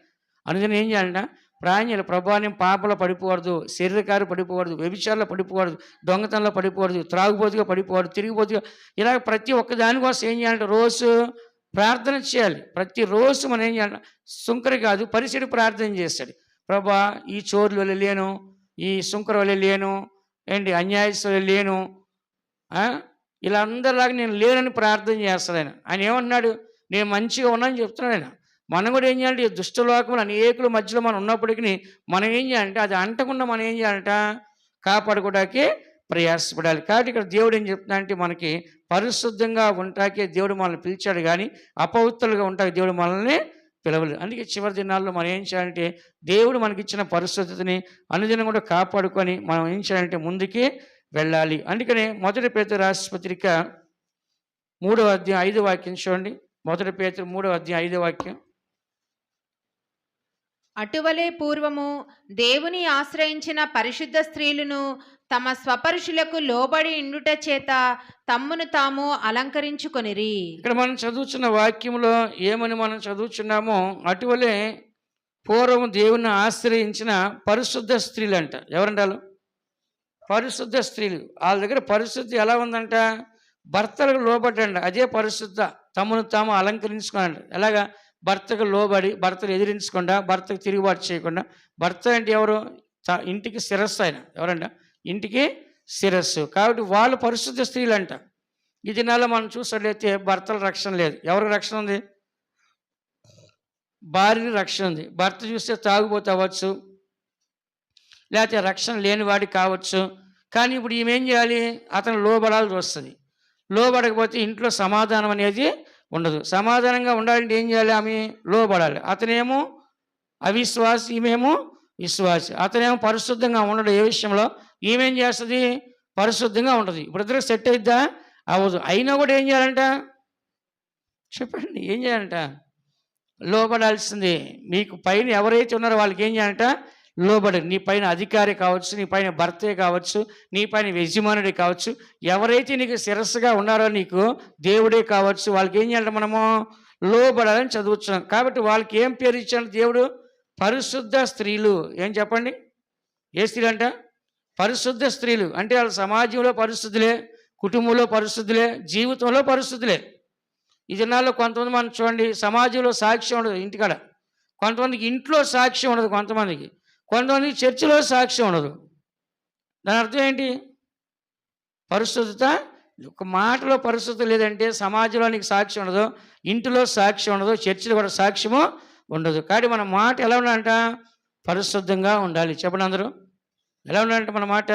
A: అనుదినం ఏం చేయాలంట? ప్రార్థన చేయాలి. ప్రభువా, నేను పాపంలో పడిపోకూడదు, శరీరకారు పడిపోకూడదు, వ్యభిచారంలో పడిపోకూడదు, దొంగతనంలో పడిపోకూడదు, త్రాగుబోతుగా పడిపోకూడదు, తిరిగిపోతుగా, ఇలా ప్రతి ఒక్క దానికోసం ఏం చేయాలంటే రోజు ప్రార్థన చేయాలి. ప్రతిరోజు మనం ఏం చేయాలి? సుంకరి కాదు, పరిసెడు ప్రార్థన చేస్తాడు. ప్రభా, ఈ చోర్ల వల్ల లేను, ఈ సుంకర వల్ల లేను, అన్యాయస్తుల లేను, ఇలా అందరిలాగా నేను లేనని ప్రార్థన చేస్తాడు ఆయన. ఆయన ఏమన్నాడు? నేను మంచిగా ఉన్నానని చెప్తున్నాడు ఆయన. మనం కూడా ఏం చేయాలంటే ఈ దుష్టలోకములు అనేకుల మధ్యలో మనం ఉన్నప్పటికీ మనం ఏం చేయాలంటే అది అంటకుండా మనం ఏం చేయాలంట? కాపాడుకోవడానికి ప్రయాసపడాలి. కాబట్టి ఇక్కడ దేవుడు ఏం చెప్తున్నా అంటే మనకి పరిశుద్ధంగా ఉంటాకే దేవుడు మనల్ని పిలిచాడు, కానీ అపవిత్రులుగా ఉంటాకే దేవుడు మనల్ని పిలవలేదు. అందుకే చివరి దినాల్లో మనం ఏం చేయాలంటే దేవుడు మనకిచ్చిన పరిశుద్ధతని అనుదినం కూడా కాపాడుకొని మనం ఏం చేయాలంటే ముందుకి వెళ్ళాలి. అందుకనే 1 పేతురు రాసిన పత్రిక 3వ అధ్యాయం 5వ వాక్యం చూడండి. 1 పేతురు 3వ అధ్యాయం 5వ వాక్యం.
B: అటువలే పూర్వము దేవుని ఆశ్రయించిన పరిశుద్ధ స్త్రీలను తమ స్వపరుషులకు లోబడి ఇండుట చేత తమ్మును తాము అలంకరించుకొనిరి.
A: ఇక్కడ మనం చదువుతున్న వాక్యంలో ఏమని మనం చదువుతున్నామో, అటువలే పూర్వం దేవుని ఆశ్రయించిన పరిశుద్ధ స్త్రీలు అంట. ఎవరంటారు? పరిశుద్ధ స్త్రీలు. వాళ్ళ దగ్గర పరిశుద్ధి ఎలా ఉందంట? భర్తలకు లోబడ్డండి, అదే పరిశుద్ధ. తమను తాము అలంకరించుకోండి. ఎలాగా? భర్తకు లోబడి, భర్తను ఎదిరించకుండా, భర్తకు తిరుగుబాటు చేయకుండా. భర్త అంటే ఎవరు? ఇంటికి శిరస్సు ఆయన. ఎవరంట? ఇంటికి శిరస్సు. కాబట్టి వాళ్ళు పరిశుద్ధ స్త్రీలు అంట. ఈ దినాల్లో మనం చూసినట్లయితే భర్తల రక్షణ లేదు. ఎవరికి రక్షణ ఉంది? భార్యకి రక్షణ ఉంది. భర్త చూస్తే తాగుబోతు అవ్వచ్చు, లేకపోతే రక్షణ లేనివాడి కావచ్చు. కానీ ఇప్పుడు ఈమెం చేయాలి? అతను లోబడాల్సి వస్తుంది. లోబడకపోతే ఇంట్లో సమాధానం అనేది ఉండదు. సమాధానంగా ఉండాలంటే ఏం చేయాలి? ఆమె లోబడాలి. అతనేమో అవిశ్వాసి, ఈమెమో విశ్వాసి. అతనేమో పరిశుద్ధంగా ఉండడు ఏ విషయంలో, ఈమెం చేస్తుంది? పరిశుద్ధంగా ఉంటుంది. ఇప్పుడు ఇద్దరికి సెట్ అయిద్దా? అవ్వదు. అయినా కూడా ఏం చేయాలంట? చెప్పండి, ఏం చేయాలంట? లోబడాల్సిందే. మీకు పైన ఎవరైతే ఉన్నారో వాళ్ళకి ఏం చేయాలంట? లోబడి. నీ పైన అధికారి కావచ్చు, నీ పైన భర్తే కావచ్చు, నీ పైన యజమానుడే కావచ్చు, ఎవరైతే నీకు శిరస్సుగా ఉన్నారో నీకు దేవుడే కావచ్చు, వాళ్ళకి ఏం చేయాలంటే మనము లోబడాలని చదువుతున్నాం. కాబట్టి వాళ్ళకి ఏం పేరు ఇచ్చాడు దేవుడు? పరిశుద్ధ స్త్రీలు. ఏం చెప్పండి? ఏ స్త్రీలు అంట? పరిశుద్ధ స్త్రీలు. అంటే వాళ్ళ సమాజంలో పరిశుద్ధులే, కుటుంబంలో పరిశుద్ధులే, జీవితంలో పరిశుద్ధులే. ఈ దినాల్లో కొంతమంది మనం చూడండి, సమాజంలో సాక్ష్యం ఉండదు ఇంటికాడ, కొంతమందికి ఇంట్లో సాక్ష్యం ఉండదు, కొంతమందికి చర్చిలో సాక్ష్యం ఉండదు. దాని అర్థం ఏంటి? పరిశుద్ధత. ఒక మాటలో పరిశుద్ధత లేదంటే సమాజంలో నీకు సాక్ష్యం ఉండదు, ఇంటిలో సాక్ష్యం ఉండదు, చర్చిలో కూడా సాక్ష్యము ఉండదు. కాబట్టి మన మాట ఎలా ఉండాలంట? పరిశుద్ధంగా ఉండాలి. చెప్పండి అందరూ, ఎలా ఉండాలంటే మన మాట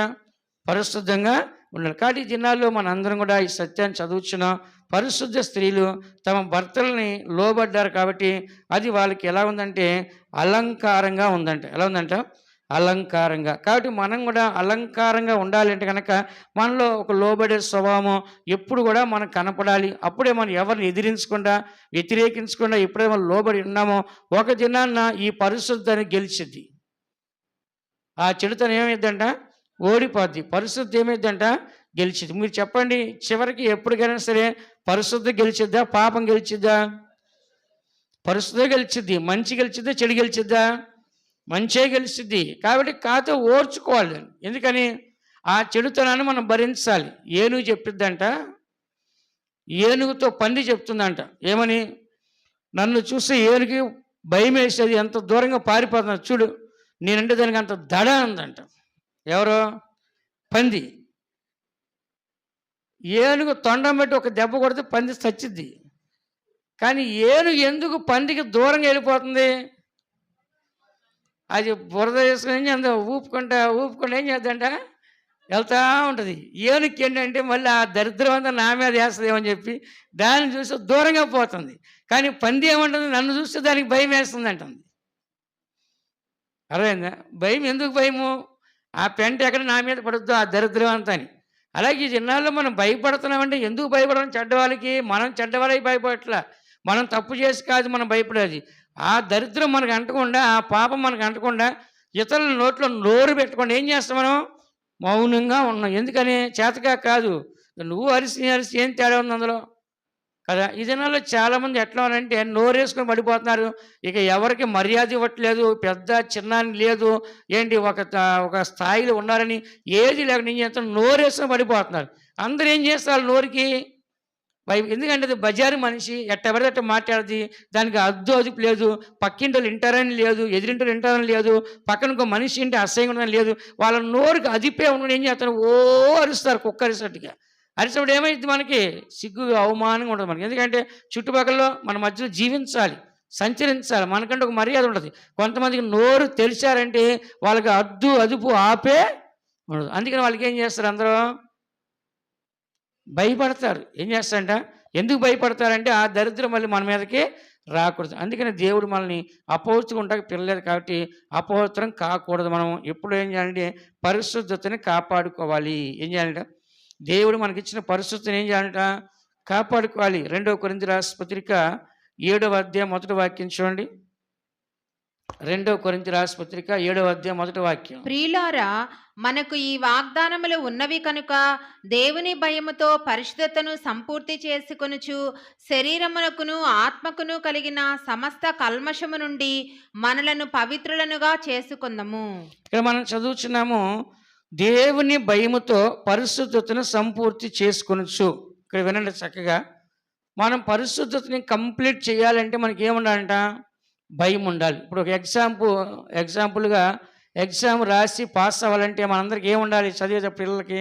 A: పరిశుద్ధంగా ఉండాలి. కాబట్టి ఈ దినాల్లో మన అందరం కూడా ఈ సత్యాన్ని చదువుతున్నాం. పరిశుద్ధ స్త్రీలు తమ భర్తలని లోబడ్డారు కాబట్టి అది వాళ్ళకి ఎలా ఉందంటే అలంకారంగా ఉందంట. ఎలా ఉందంట? అలంకారంగా. కాబట్టి మనం కూడా అలంకారంగా ఉండాలంటే కనుక మనలో ఒక లోబడే స్వభావం ఎప్పుడు కూడా మనకు కనపడాలి. అప్పుడే మనం ఎవరిని ఎదిరించకుండా, వ్యతిరేకించకుండా ఎప్పుడైతే మనం లోబడి ఉన్నామో ఒక దినాన్న ఈ పరిశుద్ధాన్ని గెలిచిద్ది. ఆ చెడుతనం ఏమైందంట? ఓడిపోద్ది. పరిశుద్ధి ఏమైందంట? గెలిచిద్ది. మీరు చెప్పండి, చివరికి ఎప్పటికైనా సరే పరిశుద్ధి గెలిచిద్దా, పాపం గెలిచిద్దా? పరిశుద్ధి గెలిచిద్ది. మంచి గెలిచిద్దా, చెడు గెలిచిద్దా? మంచే గెలిచిద్ది. కాబట్టి కాతో ఓర్చుకోవాలి. ఎందుకని? ఆ చెడుతనాన్ని మనం భరించాలి. ఏనుగు చెప్పిద్దంట, ఏనుగుతో పంది చెప్తుందంట ఏమని, నన్ను చూస్తే ఏనుగు భయం వేసేది, ఎంత దూరంగా పారిపోతున్నా చూడు, నేనంటే దానికి అంత దడ అందంట. ఎవరో పంది. ఏనుగు తొండం పెట్టి ఒక దెబ్బ కొడితే పంది చచ్చిద్ది. కానీ ఏనుగు ఎందుకు పందికి దూరంగా వెళ్ళిపోతుంది? అది బురద వేసుకొని అంత ఊపుకుంటా ఏం చేద్దంట వెళ్తూ ఉంటుంది. ఏనుగుకి ఏంటంటే మళ్ళీ ఆ దరిద్రం అంతా నా మీద వేస్తుందేమని చెప్పి దాన్ని చూసి దూరంగా పోతుంది. కానీ పంది ఏమంటుంది, నన్ను చూస్తే దానికి భయం వేస్తుంది అంటుంది. అర్థమైందా? భయం ఎందుకు భయము? ఆ పెంట ఎక్కడ నా మీద పడుద్దో ఆ దరిద్రం అంతా అని. అలాగే ఈ జిన్నాల్లో మనం భయపడుతున్నామంటే ఎందుకు భయపడడం? చెడ్డవాళ్ళకి మనం చెడ్డవాళ్ళకి భయపడట్లా, మనం తప్పు చేసి కాదు మనం భయపడేది. ఆ దరిద్రం మనకు అంటకుండా, ఆ పాపం మనకు అంటకుండా, ఇతరుల నోట్లో నోరు పెట్టకుండా ఏం చేస్తాం మనం? మౌనంగా ఉన్నాం. ఎందుకని? చేతగా కాదు. నువ్వు అరిసి ఏం తేడా ఉంది అందులో కదా? ఈ దినాల్లో చాలామంది ఎట్లా అంటే నోరేసుకొని పడిపోతున్నారు. ఇక ఎవరికి మర్యాద ఇవ్వట్లేదు, పెద్ద చిన్న అని లేదు. ఏంటి ఒక స్థాయిలో ఉన్నారని ఏది లేక నేను చేస్తాను, నోరేసుకొని పడిపోతున్నారు. అందరూ ఏం చేస్తారు నోరుకి? ఎందుకంటే అది బజారు మనిషి, ఎట్టబడితే అట్ట మాట్లాడది, దానికి అద్దు అదుపు లేదు, పక్కింటోళ్ళు వింటారని లేదు, ఎదిరింటోళ్ళు వింటారని లేదు, పక్కన ఇంకో మనిషి ఇంటి అసహ్యంగా ఉండదని లేదు. వాళ్ళ నోరుకి అదిపే ఉండడం ఏం చేస్తారు? ఓ అరుస్తారు, కుక్క అరిసినట్టుగా. అరిసినప్పుడు ఏమైంది? మనకి సిగ్గు అవమానంగా ఉంటుంది మనకి. ఎందుకంటే చుట్టుపక్కల మన మధ్యలో జీవించాలి, సంచరించాలి, మనకంటే ఒక మర్యాద ఉంటుంది. కొంతమందికి నోరు తెలిసారంటే వాళ్ళకి అద్దు అదుపు ఆపే ఉండదు. అందుకని వాళ్ళకి ఏం చేస్తారు? అందరూ భయపడతారు. ఏం చేస్తారంట? ఎందుకు భయపడతారంటే ఆ దరిద్రం మళ్ళీ మన మీదకి రాకూడదు. అందుకని దేవుడు మనల్ని అపవిత్రంగా పిల్లలేదు కాబట్టి అపవిత్రం కాకూడదు. మనం ఎప్పుడు ఏం చేయాలంటే పరిశుద్ధతని కాపాడుకోవాలి. ఏం చేయాలంట? దేవుడు మనకిచ్చిన పరిశుద్ధతని ఏం చేయాలంట? కాపాడుకోవాలి. 2 కొరింథీ రాసిన పత్రిక 7వ అధ్యాయం 1వ వాక్యం చూడండి. 2 కొరింథీ రాసిన పత్రిక 7వ అధ్యాయం 1వ వాక్యం.
B: ప్రియులారా, మనకు ఈ వాగ్దానములు ఉన్నవి కనుక దేవుని భయముతో పరిశుద్ధతను సంపూర్తి చేసుకొనుచు శరీరమునకును ఆత్మకును కలిగిన సమస్త కల్మషము నుండి మనలను పవిత్రులనుగా చేసుకుందాము.
A: ఇక్కడ మనం చదువుచున్నాము, దేవుని భయముతో పరిశుద్ధతను సంపూర్తి చేసుకొనుచు. ఇక్కడ వినండి చక్కగా. మనం పరిశుద్ధతని కంప్లీట్ చేయాలంటే మనకి ఏముండాలంట? భయం ఉండాలి. ఇప్పుడు ఒక ఎగ్జాంపుల్గా ఎగ్జామ్ రాసి పాస్ అవ్వాలంటే మనందరికీ ఏముండాలి? చదివే పిల్లలకి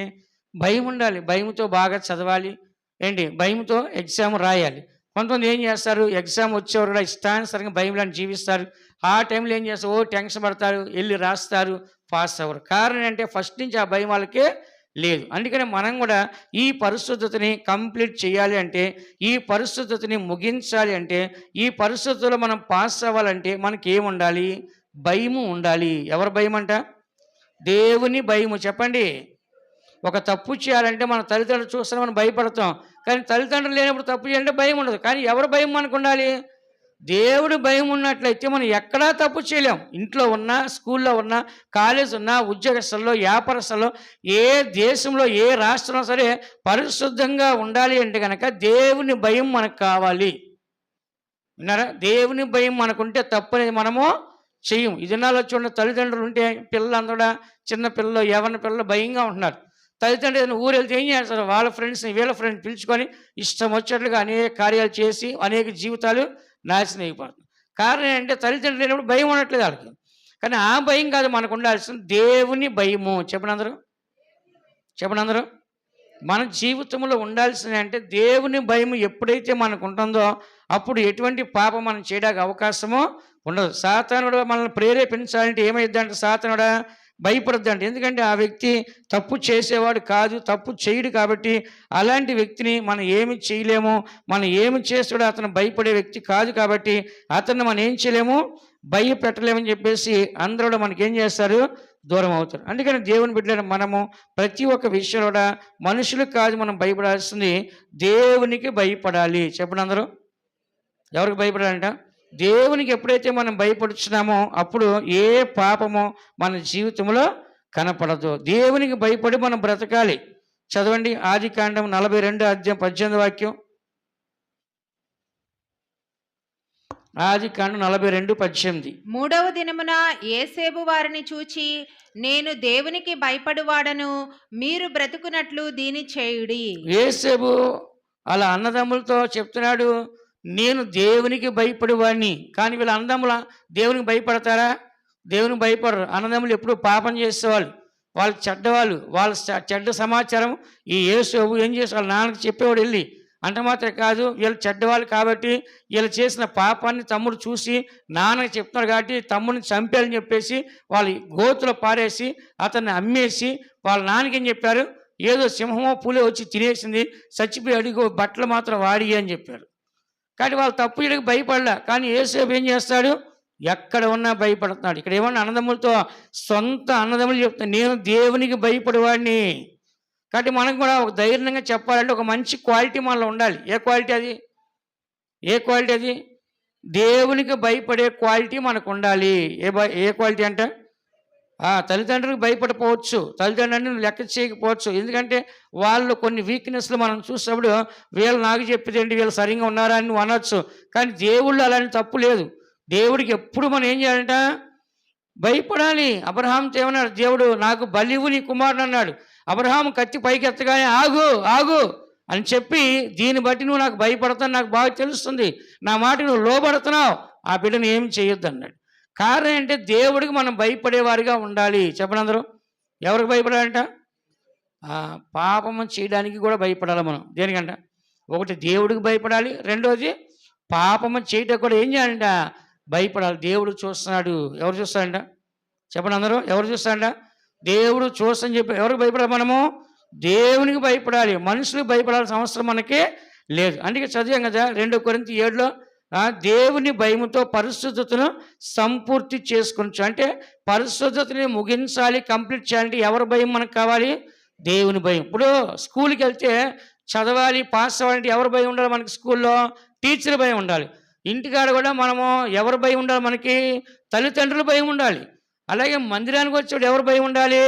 A: భయం ఉండాలి. భయంతో బాగా చదవాలి. భయంతో ఎగ్జామ్ రాయాలి. కొంతమంది ఏం చేస్తారు? ఎగ్జామ్ వచ్చేవారు కూడా ఇష్టానుసరంగా భయంలాంటి జీవిస్తారు. ఆ టైంలో ఏం చేస్తారు? టెన్షన్ పడతారు, వెళ్ళి రాస్తారు, పాస్ అవ్వరు. కారణం ఏంటంటే ఫస్ట్ నుంచి ఆ భయం వాళ్ళకే లేదు. అందుకని మనం కూడా ఈ పరిశుద్ధతని కంప్లీట్ చేయాలి అంటే, ఈ పరిశుద్ధతని ముగించాలి అంటే, ఈ పరిశుద్ధతలో మనం పాస్ అవ్వాలంటే మనకి ఏముండాలి? భయము ఉండాలి. ఎవరి భయం అంట? దేవుని భయము. చెప్పండి. ఒక తప్పు చేయాలంటే మన తల్లిదండ్రులు చూస్తే మనం భయపడతాం. కానీ తల్లిదండ్రులు లేనప్పుడు తప్పు చేయాలంటే భయం ఉండదు. కానీ ఎవరి భయం మనకు ఉండాలి? దేవుడి భయం ఉన్నట్లయితే మనం ఎక్కడా తప్పు చేయలేం. ఇంట్లో ఉన్నా, స్కూల్లో ఉన్నా, కాలేజ్ ఉన్నా, ఉద్యోగస్తుల్లో, వ్యాపారస్తుల్లో, ఏ దేశంలో ఏ రాష్ట్రంలో సరే పరిశుద్ధంగా ఉండాలి అంటే కనుక దేవుని భయం మనకు కావాలి. విన్నారా? దేవుని భయం మనకుంటే తప్పు అనేది మనము చెయ్యం. ఈ దినాల్లో చూడండి, తల్లిదండ్రులు ఉంటే పిల్లలందరూ చిన్న పిల్లలు, యవ్వన పిల్లలు భయంగా ఉంటున్నారు. తల్లిదండ్రులు ఏదైనా ఊరు వెళ్తే ఏం చేస్తారు? వాళ్ళ ఫ్రెండ్స్ని వీళ్ళ ఫ్రెండ్స్ పిలుచుకొని ఇష్టం వచ్చేట్లుగా అనేక కార్యాలు చేసి అనేక జీవితాలు నాశనం అయిపోతుంది. కారణం ఏంటంటే తల్లిదండ్రులు లేనప్పుడు భయం ఉండట్లేదు వాళ్ళకి. కానీ ఆ భయం కాదు మనకు ఉండాల్సిన దేవుని భయము. చెప్పండి అందరూ. మన జీవితంలో ఉండాల్సిన అంటే దేవుని భయం ఎప్పుడైతే మనకు ఉంటుందో అప్పుడు ఎటువంటి పాపం మనం చేయడానికి అవకాశమో ఉండదు. సాతానుడు మనల్ని ప్రేరేపించాలంటే ఏమైద్దంటే సాతానుడు భయపడద్దంట. ఎందుకంటే ఆ వ్యక్తి తప్పు చేసేవాడు కాదు, తప్పు చేయడు. కాబట్టి అలాంటి వ్యక్తిని మనం ఏమి చేయలేము. మనం ఏమి చేస్తాడో అతను భయపడే వ్యక్తి కాదు. కాబట్టి అతన్ని మనం ఏం చేయలేము, భయపెట్టలేమని చెప్పేసి అందరూ మనకేం చేస్తారు? దూరం అవుతారు. అందుకని దేవుని బిడ్డలైన మనము ప్రతి ఒక్క విషయంలో కూడా మనుషులకు కాదు మనం భయపడాల్సింది, దేవునికి భయపడాలి. చెప్పండి అందరూ. ఎవరికి భయపడాలంట? దేవునికి. ఎప్పుడైతే మనం భయపడుచున్నామో అప్పుడు ఏ పాపమో మన జీవితంలో కనపడదు. దేవునికి భయపడి మనం బ్రతకాలి. చదవండి, ఆదికాండం 42వ అధ్యాయం 18వ వాక్యం. ఆదికాండం 42:18.
B: మూడవ దినమున ఏసేబు వారిని చూచి, నేను దేవునికి భయపడువాడను, మీరు బ్రతుకున్నట్లు దీని చేయుడి.
A: యేసేపు అలా అన్నదమ్ములతో చెప్తున్నాడు, నేను దేవునికి భయపడేవాడిని. కానీ వీళ్ళ అన్నదమ్ముల దేవునికి భయపడతారా? దేవునికి భయపడరు. అన్నదమ్ములు ఎప్పుడు పాపం చేసేవాళ్ళు, వాళ్ళు చెడ్డవాళ్ళు. వాళ్ళ చెడ్డ సమాచారం ఈ యేసేపు ఏం చేసి వాళ్ళ నాన్నకి చెప్పేవాడు వెళ్ళి. అంత మాత్రం కాదు, వీళ్ళు చెడ్డవాళ్ళు కాబట్టి వీళ్ళు చేసిన పాపాన్ని తమ్ముడు చూసి నాన్నకి చెప్తున్నాడు కాబట్టి తమ్ముడిని చంపేయాలని చెప్పేసి వాళ్ళు గోతులో పారేసి అతన్ని అమ్మేసి వాళ్ళ నాన్నకి ఏం చెప్పారు, ఏదో సింహమో పులి వచ్చి తినేసింది, చచ్చిపోయి అడిగో బట్టలు మాత్రం వాడి అని చెప్పారు. కానీ వాళ్ళు తప్పు వీళ్ళకి భయపడలే. కానీ యేసేపు ఏం చేస్తాడు, ఎక్కడ ఉన్నా భయపడుతున్నాడు. ఇక్కడ ఏమన్నా అన్నదమ్ములతో సొంత అన్నదమ్ములు చెప్తాను, నేను దేవునికి భయపడేవాడిని. కాబట్టి మనకు కూడా ఒక ధైర్యంగా చెప్పాలంటే ఒక మంచి క్వాలిటీ మనలో ఉండాలి. ఏ క్వాలిటీ అది? దేవునికి భయపడే క్వాలిటీ మనకు ఉండాలి. ఏ క్వాలిటీ అంటే తల్లిదండ్రులకు భయపడిపోవచ్చు, తల్లిదండ్రులను లెక్క చేయకపోవచ్చు. ఎందుకంటే వాళ్ళు కొన్ని వీక్నెస్లు మనం చూసినప్పుడు వీళ్ళు నాకు చెప్పేదేంటి, వీళ్ళు సరిగ్గా ఉన్నారా అని నువ్వు అనొచ్చు. కానీ దేవుళ్ళు అలాంటి తప్పు లేదు. దేవుడికి ఎప్పుడు మనం ఏం చేయాలంట, భయపడాలి. అబ్రహాంతో ఏమన్నాడు దేవుడు, నాకు బలివు నీ కుమారుడు అన్నాడు. అబ్రహాం కత్తి పైకి ఎత్తగానే ఆగు ఆగు అని చెప్పి, దీన్ని బట్టి నువ్వు నాకు భయపడతావు, నాకు బాగా తెలుస్తుంది, నా మాట నువ్వు లోబడుతున్నావు, ఆ బిడ్డను ఏం చేయొద్దు అన్నాడు. కారణం అంటే దేవుడికి మనం భయపడేవారిగా ఉండాలి. చెప్పండి అందరూ. ఎవరికి భయపడాలంట? పాపము చేయడానికి కూడా భయపడాలి మనం. దేనికంట? ఒకటి దేవుడికి భయపడాలి, రెండోది పాపము చేయటం కూడా ఏం చేయాలంట, భయపడాలి. దేవుడు చూస్తున్నాడు. ఎవరు చూస్తాడంట? చెప్పండి అందరూ. ఎవరు చూస్తాడంట? దేవుడు చూస్తని చెప్పి ఎవరికి భయపడాలి? మనము దేవునికి భయపడాలి. మనుషులకు భయపడాల్సిన అవసరం మనకే లేదు. అందుకే చదివాం కదా 2 కొరింథీ 7లో, దేవుని భయముతో పరిశుద్ధతను సంపూర్తి చేసుకొనొచ్చు. అంటే పరిశుద్ధతని ముగించాలి, కంప్లీట్ చేయాలంటే ఎవరి భయం మనకు కావాలి? దేవుని భయం. ఇప్పుడు స్కూల్కి వెళ్తే చదవాలి, పాస్ అవ్వాలంటే ఎవరి భయం ఉండాలి మనకి? స్కూల్లో టీచర్ భయం ఉండాలి. ఇంటికాడ కూడా మనము ఎవరి భయం ఉండాలి మనకి? తల్లిదండ్రుల భయం ఉండాలి. అలాగే మందిరానికి వచ్చేవాడు ఎవరు భయం ఉండాలి?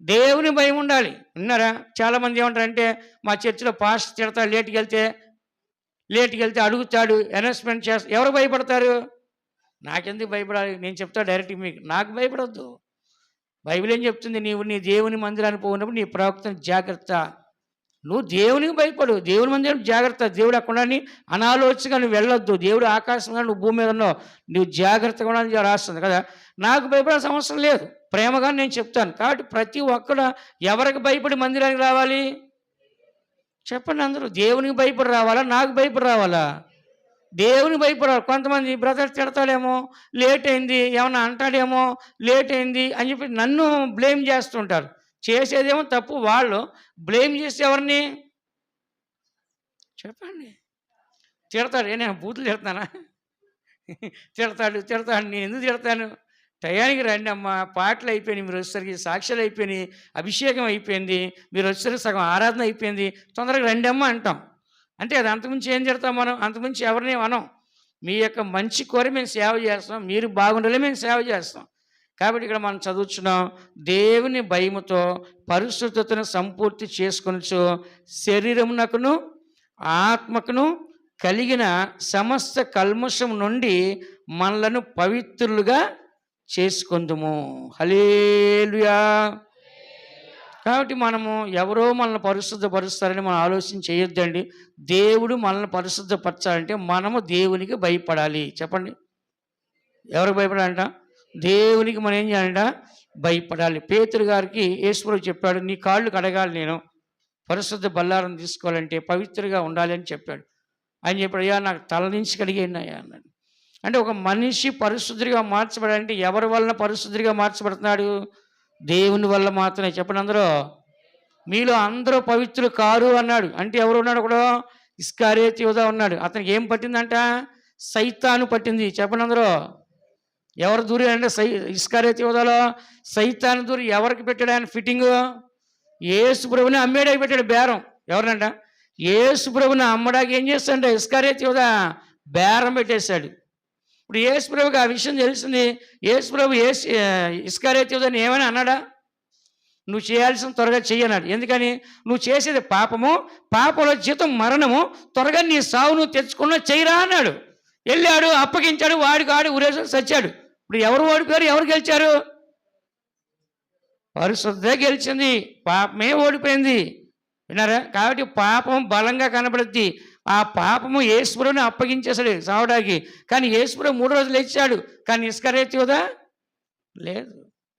A: దేవుని భయం ఉండాలి. విన్నారా? చాలామంది ఏమంటారంటే, మా చర్చిలో పాస్టర్ తిడతాడు, లేట్కి వెళ్తే అడుగుతాడు, అనౌన్స్మెంట్ చేస్తా. ఎవరు భయపడతారు? నాకెందుకు భయపడాలి? నేను చెప్తా డైరెక్ట్ మీకు, నాకు భయపడొద్దు. బైబిల్ ఏం చెప్తుంది, నీవు నీ దేవుని మందిరానికి పోయినప్పుడు నీ ప్రవక్తను జాగ్రత్త. నువ్వు దేవునికి భయపడు, దేవుని మందిరం జాగ్రత్త. దేవుడు అక్కడ అనాలోచనగా నువ్వు వెళ్ళొద్దు. దేవుడు ఆకాశంగా నువ్వు భూమి మీద ఉన్నావు, నువ్వు జాగ్రత్తగా ఉండాలని రాస్తుంది కదా. నాకు భయపడాల్సిన అవసరం లేదు, ప్రేమగా నేను చెప్తాను. కాబట్టి ప్రతి ఒక్కడు ఎవరికి భయపడి మందిరానికి రావాలి? చెప్పండి అందరూ. దేవునికి భయపడి రావాలా, నాకు భయపడి రావాలా? దేవునికి భయపడాలి. కొంతమంది బ్రదర్ తిడతాడేమో, లేట్ అయింది, ఏమన్నా అంటాడేమో, లేట్ అయింది అని చెప్పి నన్ను బ్లేమ్ చేస్తుంటారు. చేసేదేమో తప్పు, వాళ్ళు బ్లేమ్ చేసి ఎవరిని? చెప్పండి. తిడతాడు. నేను బూతులు తిడతానా? తిడతాడు. నేను ఎందుకు తిడతాను? టయానికి రండి అమ్మ, పాటలు అయిపోయినాయి, మీరు వచ్చేసరికి సాక్ష్యాలు అయిపోయినాయి, అభిషేకం అయిపోయింది, మీరు వచ్చేసరికి సగం ఆరాధన అయిపోయింది, తొందరగా రండి అమ్మ అంటాం. అంటే అది అంతకుమించి ఏం చేస్తాం మనం? అంతకుమించి ఎవరిని అనం. మీ యొక్క మంచి కోరి మేము సేవ చేస్తాం, మీరు బాగుండాలి మేము సేవ చేస్తాం. కాబట్టి ఇక్కడ మనం చదువుతున్నాం, దేవుని భయముతో పరిశుద్ధతను సంపూర్తి చేసుకొనొచ్చు, శరీరమునకును ఆత్మకును కలిగిన సమస్త కల్మషం నుండి మనలను పవిత్రులుగా చేసుకొందుము. హల్లెలూయా. కాబట్టి మనము ఎవరో మనల్ని పరిశుద్ధపరుస్తారని మనం ఆలోచన చేయొద్దండి. దేవుడు మనల్ని పరిశుద్ధపరచాలంటే మనము దేవునికి భయపడాలి. చెప్పండి. ఎవరికి భయపడాలంట? దేవునికి మనం ఏం చేయాలంట? భయపడాలి. పేతురు గారికి యేసుప్రభు చెప్పాడు, నీ కాళ్ళు కడగాలి, నేను పరిశుద్ధ బల్లారం తీసుకోవాలంటే పవిత్రగా ఉండాలి అని చెప్పాడు. ఆయన చెప్పాడు, అయ్యా నాకు తల నుంచి కడిగేయండి అయ్యా అన్నాడు. అంటే ఒక మనిషి పరిశుద్ధుడిగా మార్చబడాలంటే ఎవరి వలన పరిశుద్ధుడిగా మార్చబడుతున్నాడు? దేవుని వల్ల మాత్రమే. చెప్పండి అందరూ. మీలో అందరూ పవిత్రులు కారు అన్నాడు. అంటే ఎవరు ఉన్నాడు? కూడా ఇస్కరియోతు యూదా ఉన్నాడు. అతనికి ఏం పట్టిందంట? సైతాను పట్టింది. చెప్పండి అందరూ. ఎవరు దూరి అంటే ఇస్కరియోతు యూదాలో సైతాను దూరి ఎవరికి పెట్టాడు ఆయన ఫిట్టింగ్? యేసు ప్రభుని అమ్మేడానికి పెట్టాడు బేరం. ఎవరినంట? యేసు ప్రభుని అమ్మడానికి ఏం చేస్తాడంటే ఇస్కరియోతు యూదా బేరం పెట్టేశాడు. ఇప్పుడు యేసు ప్రభుకి ఆ విషయం తెలిసింది. యేసు ప్రభు ఇస్కరియోతు యూదాని ఏమని అన్నాడా? నువ్వు చేయాల్సిన త్వరగా చెయ్యన్నాడు. ఎందుకని? నువ్వు చేసేది పాపము, పాపంలో జీతం మరణము, త్వరగా నీ సావు నువ్వు తెచ్చుకున్నా చెయ్యరా అన్నాడు. వెళ్ళాడు, అప్పగించాడు, వాడు ఊరేసుకొని చచ్చాడు. ఇప్పుడు ఎవరు ఓడిపోయారు, ఎవరు గెలిచారు? పరిశుద్ధ గెలిచింది, పాపమే ఓడిపోయింది. విన్నారా? కాబట్టి పాపం బలంగా కనబడుద్ది. ఆ పాపము యేసుప్రభుని అప్పగించేశాడు సావడానికి. కానీ యేసుప్రభు 3 రోజులు లేచాడు. కానీ ఇస్కరియోతు యూదా లేదు,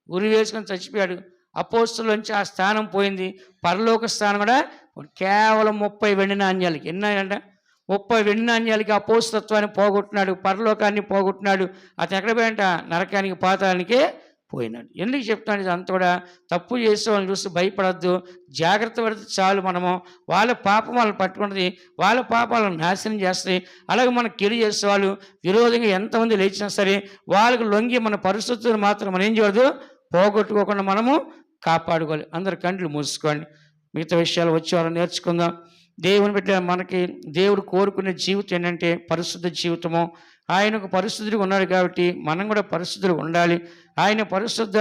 A: ఉరి వేసుకొని చచ్చిపోయాడు. అపోస్తులోంచి ఆ స్థానం పోయింది. పరలోక స్థానం కూడా కేవలం 30 వెండి నాణ్యాలకి. ఎన్నాయంట? 30 వెండి నాణ్యాలకి అపోస్తత్వాన్ని పోగొట్టినాడు, పరలోకాన్ని పోగొట్టినాడు. అతను ఎక్కడ పోయంట? నరకానికి, పాతాళానికే పోయినాడు. ఎందుకు చెప్తున్నాడు ఇదంతా కూడా? తప్పు చేసే వాళ్ళని చూసి భయపడద్దు, జాగ్రత్త పడితే చాలు. మనము వాళ్ళ పాపం వాళ్ళని పట్టుకుంటుంది, వాళ్ళ పాపాలను నాశనం చేస్తాయి. అలాగే మనం కీడు చేసే వాళ్ళు విరోధంగా ఎంతమంది లేచినా సరే వాళ్ళకు లొంగి మన పరిస్థితులు మాత్రం మనం ఏం చేయదు, పోగొట్టుకోకుండా మనము కాపాడుకోవాలి. అందరు కంట్లు మూసుకోండి, మిగతా విషయాలు వచ్చేవారు నేర్చుకుందాం. దేవుని బిడ్డ, మనకి దేవుడు కోరుకునే జీవితం ఏంటంటే పరిశుద్ధ జీవితము. ఆయనకు పరిశుద్ధుడిగా ఉన్నాడు కాబట్టి మనం కూడా పరిశుద్ధులు ఉండాలి. ఆయన పరిశుద్ధ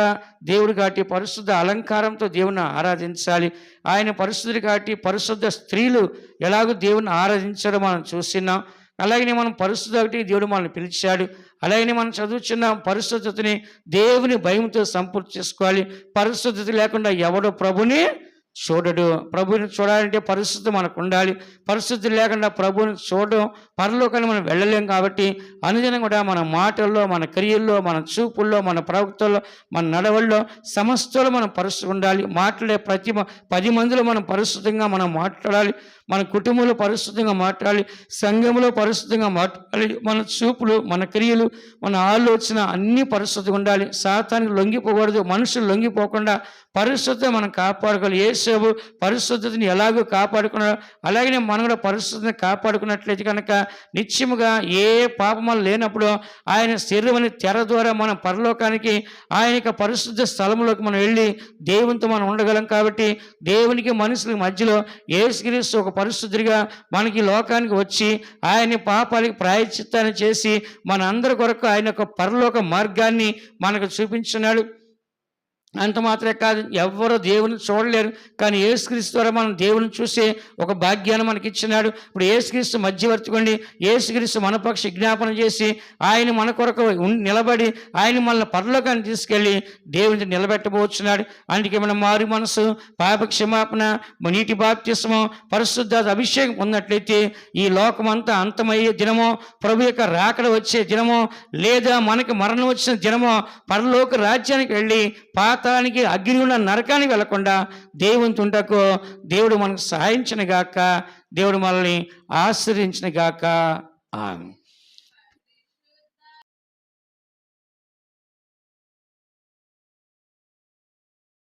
A: దేవుడు కాబట్టి పరిశుద్ధ అలంకారంతో దేవుని ఆరాధించాలి. ఆయన పరిశుద్ధుడు కాబట్టి పరిశుద్ధ స్త్రీలు ఎలాగో దేవుని ఆరాధించడం మనం చూస్తున్నాం. అలాగనే మనం పరిశుద్ధ ఒకటి దేవుడు మనల్ని పిలిచాడు. అలాగనే మనం చదువుచున్న పరిశుద్ధతని దేవుని భయంతో సంపూర్తి చేసుకోవాలి. పరిశుద్ధత లేకుండా ఎవడో ప్రభుని చూడడు. ప్రభుని చూడాలంటే పరిశుద్ధి మనకు ఉండాలి. పరిశుద్ధి లేకుండా ప్రభుని చూడడం, పరలోకాన్ని మనం వెళ్ళలేం. కాబట్టి అనుదినం కూడా మన మాటల్లో, మన క్రియల్లో, మన చూపుల్లో, మన ప్రవక్తల్లో, మన నడవల్లో, సమస్తలో మనం పరిశుద్ధి ఉండాలి. మాట్లాడే ప్రతి 10 మందిలో మనం పరిశుద్ధంగా మనం మాట్లాడాలి. మన కుటుంబంలో పరిశుద్ధంగా మాట్లాడాలి, సంఘంలో పరిశుద్ధంగా మాట్లాడాలి. మన చూపులు, మన క్రియలు, మన ఆలోచన అన్నీ పరిశుద్ధంగా ఉండాలి. సాతానికి లొంగిపోకూడదు, మనుషులు లొంగిపోకుండా పరిశుద్ధత మనం కాపాడుకోవాలి. యేసు పరిశుద్ధతని ఎలాగో కాపాడుకున్నాడు, అలాగనే మనం కూడా పరిశుద్ధతని కాపాడుకున్నట్లయితే కనుక నిత్యముగా ఏ పాపములు లేనప్పుడు ఆయన శరీరం అనే తెర ద్వారా మనం పరలోకానికి, ఆయన యొక్క పరిశుద్ధ స్థలంలోకి మనం వెళ్ళి దేవునితో మనం ఉండగలం. కాబట్టి దేవునికి మనుషుల మధ్యలో యేసుక్రీస్తు ఒక పరిశుద్ధుడిగా మనకి లోకానికి వచ్చి ఆయన పాపాలకి ప్రాయశ్చిత్తాన్ని చేసి మన అందరి కొరకు ఆయన యొక్క పరలోక మార్గాన్ని మనకు చూపించున్నాడు. అంత మాత్రమే కాదు, ఎవ్వరూ దేవుని చూడలేరు. కానీ యేసుక్రీస్తు ద్వారా మనం దేవుని చూసే ఒక భాగ్యాన్ని మనకి ఇచ్చినాడు. ఇప్పుడు యేసుక్రీస్తు మధ్యవర్తికోండి, యేసుక్రీస్తు మన పక్ష విజ్ఞాపన చేసి ఆయన మన కొరకు నిలబడి ఆయన మనల్ని పరలోకాన్ని తీసుకెళ్ళి దేవుని నిలబెట్టబోచున్నాడు. అందుకే మనం మారు మనసు, పాప క్షమాపణ, నీటి బాప్తిస్మం, పరిశుద్ధ అభిషేకం ఉన్నట్లయితే ఈ లోకమంతా అంతమయ్యే దినమో, ప్రభు యొక్క రాకడ వచ్చే దినమో, లేదా మనకి మరణం వచ్చిన దినమో, పరలోక రాజ్యానికి వెళ్ళి పాతానికి, అగ్ని ఉన్న నరకానికి వెళ్లకుండా దేవుని తుంటకు దేవుడు మనకు సహాయించిన గాక, దేవుడు మనల్ని ఆశ్రయించిన గాక. ఆమేన్.